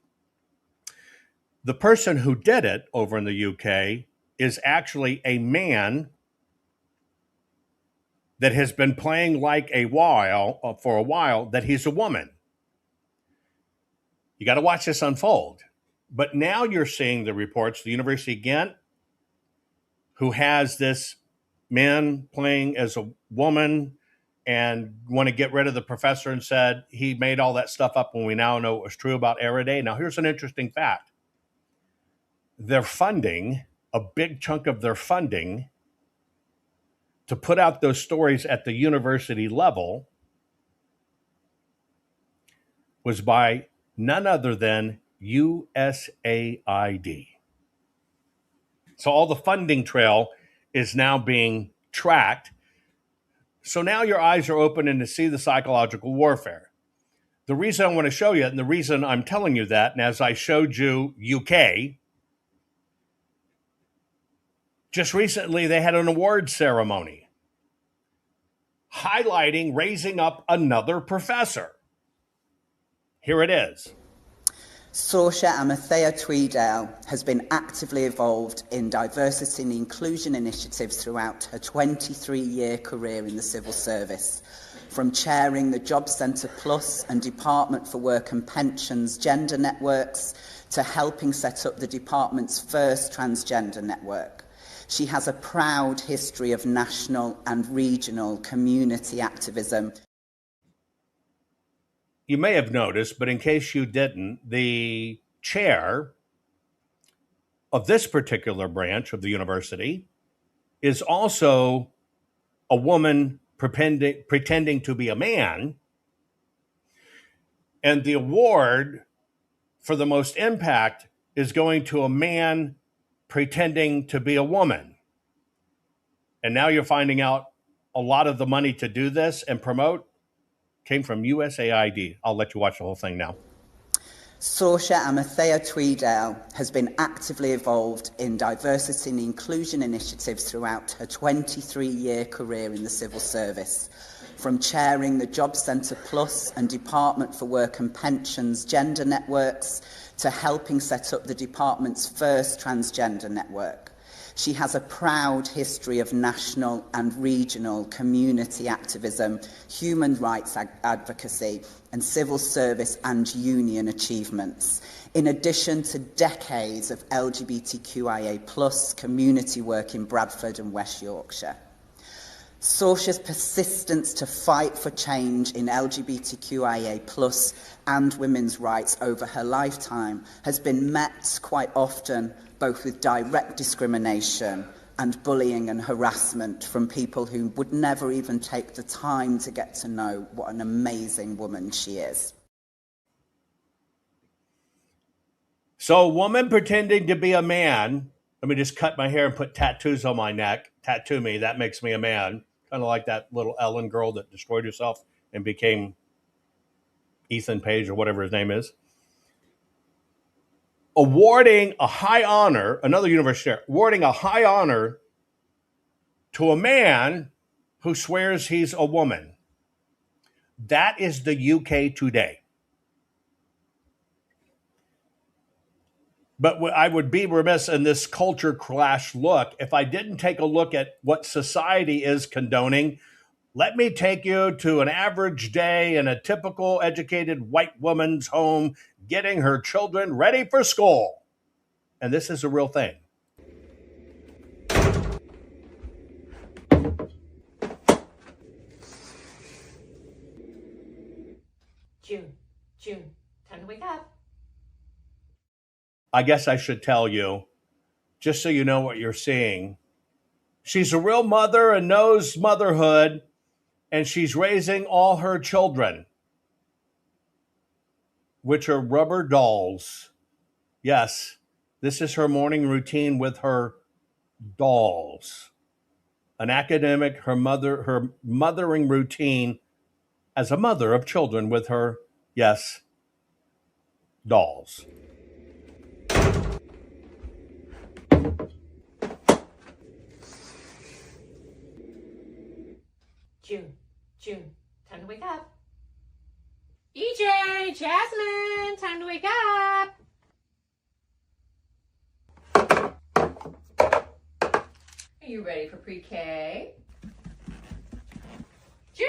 The person who did it over in the UK is actually a man that has been playing for a while, that he's a woman. You got to watch this unfold. But now you're seeing the reports, the University of Ghent, who has this man playing as a woman and want to get rid of the professor, and said he made all that stuff up when we now know it was true about Araday. Now, here's an interesting fact. Their funding, a big chunk of their funding to put out those stories at the university level, was by none other than USAID. So all the funding trail is now being tracked. So now your eyes are opening to see the psychological warfare. The reason I want to show you it, and the reason I'm telling you that, and as I showed you UK, just recently they had an award ceremony highlighting raising up another professor. Here it is. Saoirse Amathea Tweedale has been actively involved in diversity and inclusion initiatives throughout her 23-year career in the civil service, from chairing the Job Centre Plus and Department for Work and Pensions gender networks to helping set up the department's first transgender network. She has a proud history of national and regional community activism. You may have noticed, but in case you didn't, the chair of this particular branch of the university is also a woman pretending to be a man. And the award for the most impact is going to a man pretending to be a woman. And now you're finding out a lot of the money to do this and promote came from USAID. I'll let you watch the whole thing now. Saoirse Amathea Tweedale has been actively involved in diversity and inclusion initiatives throughout her 23-year career in the civil service, from chairing the Job Centre Plus and Department for Work and Pensions gender networks to helping set up the department's first transgender network. She has a proud history of national and regional community activism, human rights advocacy, and civil service and union achievements, in addition to decades of LGBTQIA+ community work in Bradford and West Yorkshire. Saoirse's persistence to fight for change in LGBTQIA+ and women's rights over her lifetime has been met quite often both with direct discrimination and bullying and harassment from people who would never even take the time to get to know what an amazing woman she is. So a woman pretending to be a man, let me just cut my hair and put tattoos on my neck, tattoo me, that makes me a man. Kind of like that little Ellen girl that destroyed herself and became Ethan Page or whatever his name is. Awarding a high honor, another university chair, awarding a high honor to a man who swears he's a woman. That is the UK today. But I would be remiss in this culture clash look if I didn't take a look at what society is condoning. Let me take you to an average day in a typical educated white woman's home getting her children ready for school. And this is a real thing. June, time to wake up. I guess I should tell you, just so you know what you're seeing. She's a real mother and knows motherhood, and she's raising all her children, which are rubber dolls. Yes, this is her morning routine with her dolls. An academic, her mothering routine as a mother of children with her, yes, dolls. June, time to wake up. EJ, Jasmine, time to wake up. Are you ready for pre-K? June!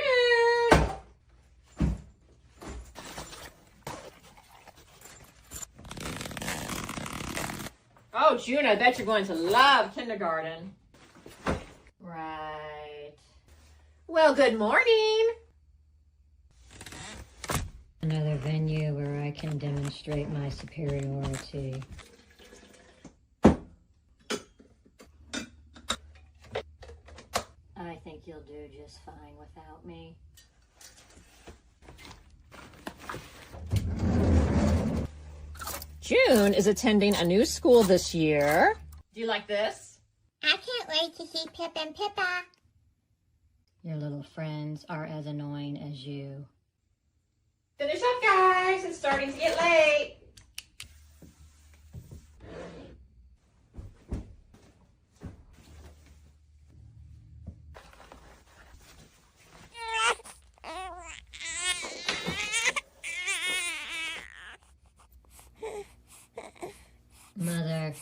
Oh, June, I bet you're going to love kindergarten. Right. Well, good morning. Another venue where I can demonstrate my superiority. I think you'll do just fine without me. June is attending a new school this year. Do you like this? I can't wait to see Pip and Pippa. Your little friends are as annoying as you. Finish up, guys. It's starting to get late. Mother,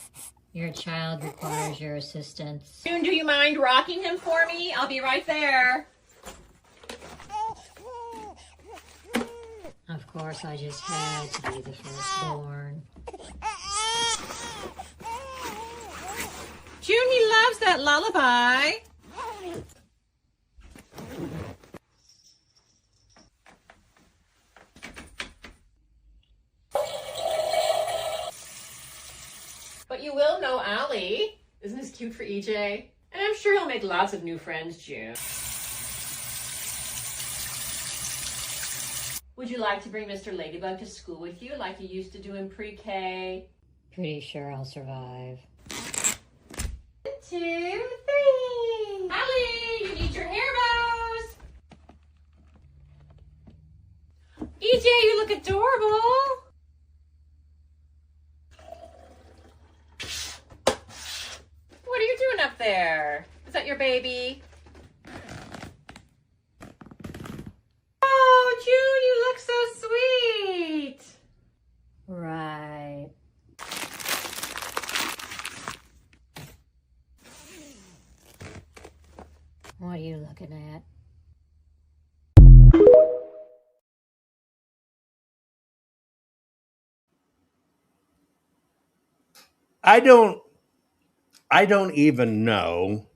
your child requires your assistance. June, do you mind rocking him for me? I'll be right there. Of course, I just had to be the firstborn. loves that lullaby. But you will know Allie. Isn't this cute for EJ? And I'm sure he'll make lots of new friends, June. Would you like to bring Mr. Ladybug to school with you like you used to do in pre-K? Pretty sure I'll survive. 1, 2, 3. Allie, you need your hair bows. EJ, you look adorable. What are you doing up there? Is that your baby? Oh, June, you look so sweet. Right. What are you looking at? I don't even know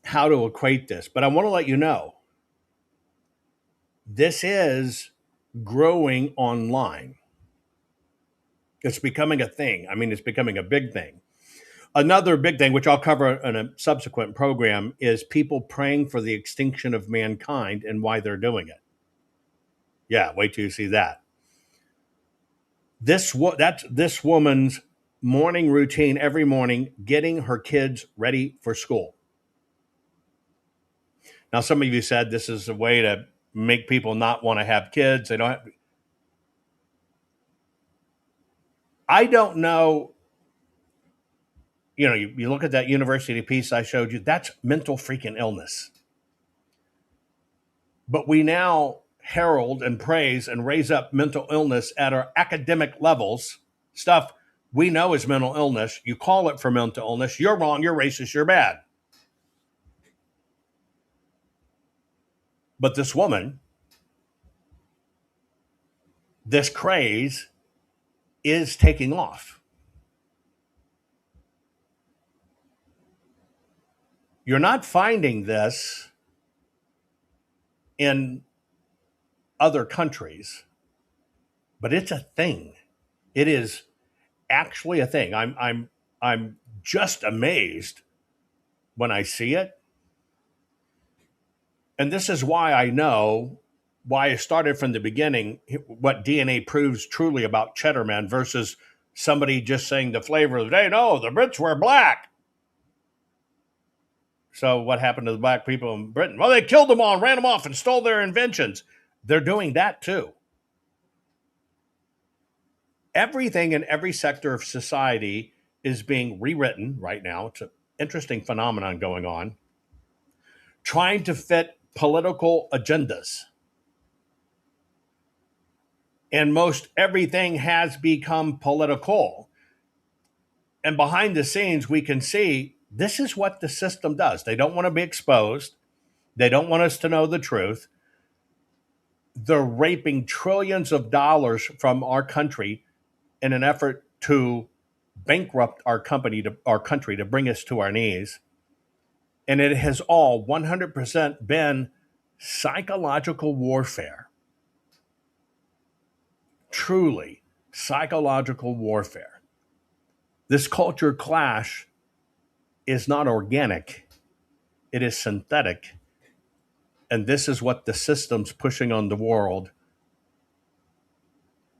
how to equate this, but I want to let you know this is growing online. It's becoming a thing. I mean, it's becoming a big thing. Another big thing, which I'll cover in a subsequent program, is people praying for the extinction of mankind and why they're doing it. Yeah, wait till you see that. That's this woman's morning routine every morning, getting her kids ready for school. Now, some of you said this is a way to make people not want to have kids. They don't have. I don't know. You know, you look at that university piece I showed you, that's mental freaking illness. But we now herald and praise and raise up mental illness at our academic levels, stuff we know is mental illness. You call it for mental illness. You're wrong. You're racist. You're bad. But this woman, this craze is taking off. You're not finding this in other countries, but it's a thing. It is actually a thing. I'm just amazed when I see it. And this is why I know why I started from the beginning what DNA proves truly about Cheddar Man versus somebody just saying the flavor of the day. No, the Brits were black. So what happened to the black people in Britain? Well, they killed them all and ran them off and stole their inventions. They're doing that too. Everything in every sector of society is being rewritten right now. It's an interesting phenomenon going on. Trying to fit political agendas. And most everything has become political. And behind the scenes, we can see this is what the system does. They don't want to be exposed. They don't want us to know the truth. They're raping trillions of dollars from our country in an effort to bankrupt our country to bring us to our knees. And it has all 100% been psychological warfare. Truly psychological warfare. This culture clash is not organic. It is synthetic. And this is what the system's pushing on the world.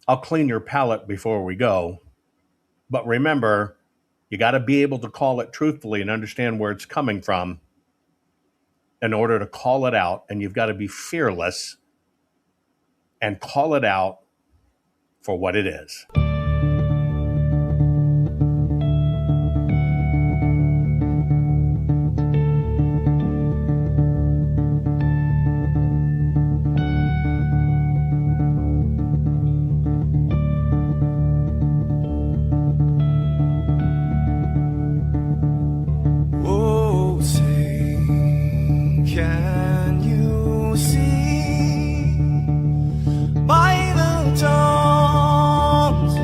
I'll clean your palate before we go. But remember, you got to be able to call it truthfully and understand where it's coming from in order to call it out. And you've got to be fearless and call it out for what it is. By the dawn's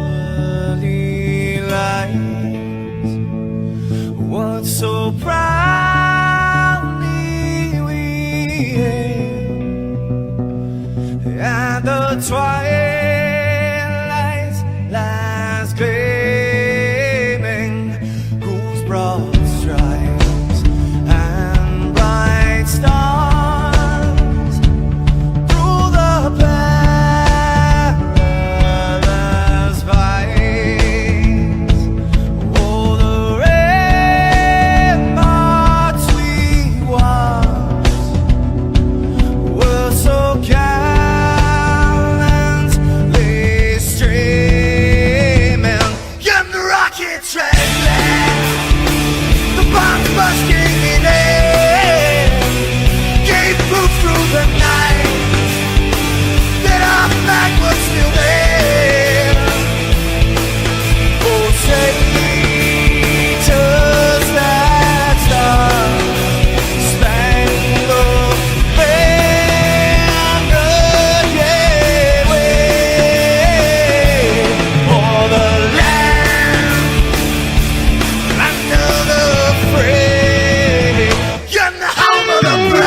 the twilight's last gleaming, whose broad stripes and bright stars through the perilous fights. Oh, the ramparts we watched were so gallantly streaming, and the rockets red the bombs bursting in air gave proof through the night that our flag was still there. Oh, say does that star-spangled banner yet wave for the land of the free and the home of the brave.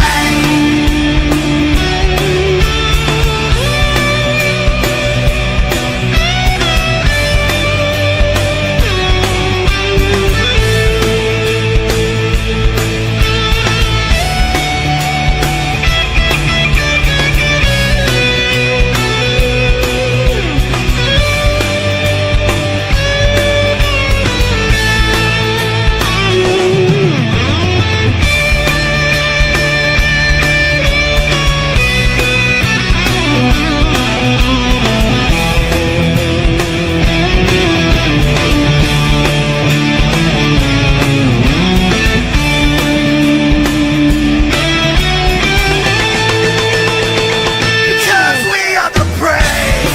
Because we are the brave.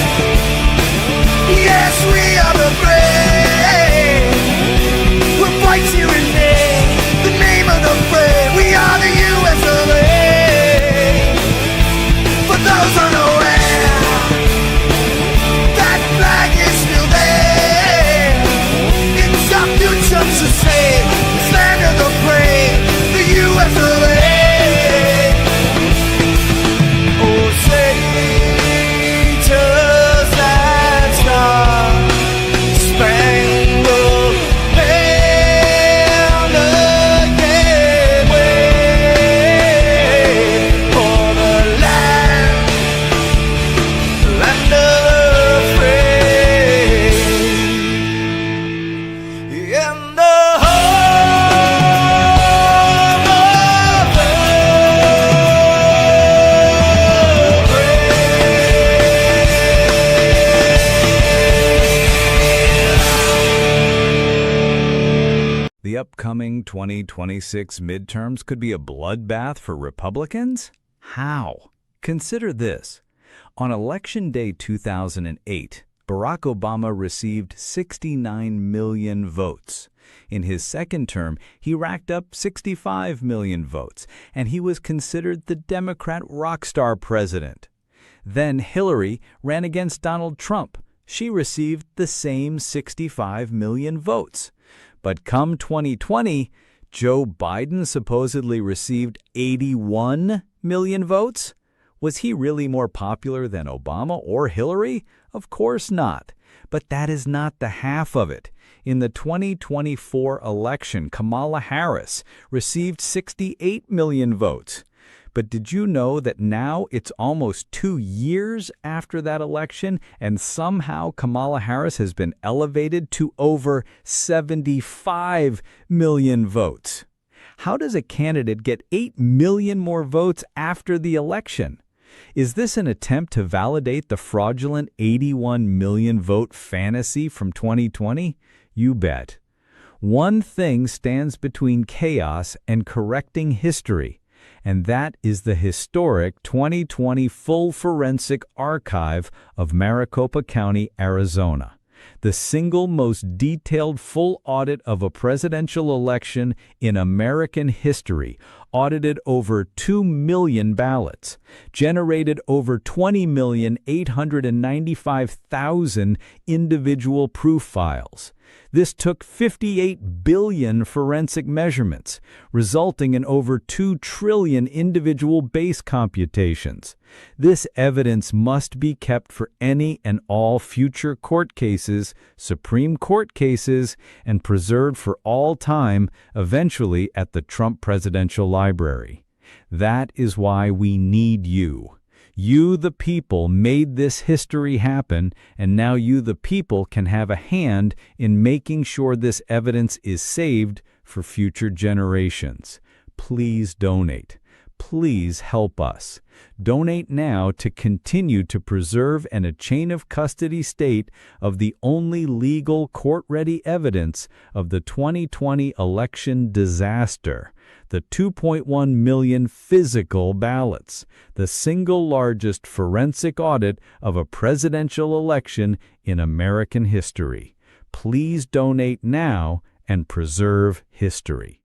Yes, we are the brave. We'll fight you in the name of the brave. We are the US of A. For those unaware, that flag is still there. It's our future to save. This land of the brave, the US of A. Oh, say does that star-spangled banner yet wave for the land of the free and the home of the The upcoming 2026 midterms could be a bloodbath for Republicans? How? Consider this. On Election Day 2008, Barack Obama received 69 million votes. In his second term, he racked up 65 million votes, and he was considered the Democrat rock star president. Then Hillary ran against Donald Trump. She received the same 65 million votes. But come 2020, Joe Biden supposedly received 81 million votes? Was he really more popular than Obama or Hillary? Of course not. But that is not the half of it. In the 2024 election, Kamala Harris received 68 million votes. But did you know that now it's almost 2 years after that election, and somehow Kamala Harris has been elevated to over 75 million votes? How does a candidate get 8 million more votes after the election? Is this an attempt to validate the fraudulent 81 million vote fantasy from 2020? You bet. One thing stands between chaos and correcting history, and that is the historic 2020 full forensic archive of Maricopa County, Arizona. The single most detailed full audit of a presidential election in American history, audited over 2 million ballots, generated over 20,895,000 individual proof files, This took 58 billion forensic measurements, resulting in over 2 trillion individual base computations. This evidence must be kept for any and all future court cases, Supreme Court cases, and preserved for all time, eventually at the Trump Presidential Library. That is why we need you. You, the people, made this history happen, and now you, the people, can have a hand in making sure this evidence is saved for future generations. Please donate. Please help us. Donate now to continue to preserve a chain of custody state of the only legal court-ready evidence of the 2020 election disaster, the 2.1 million physical ballots, the single largest forensic audit of a presidential election in American history. Please donate now and preserve history.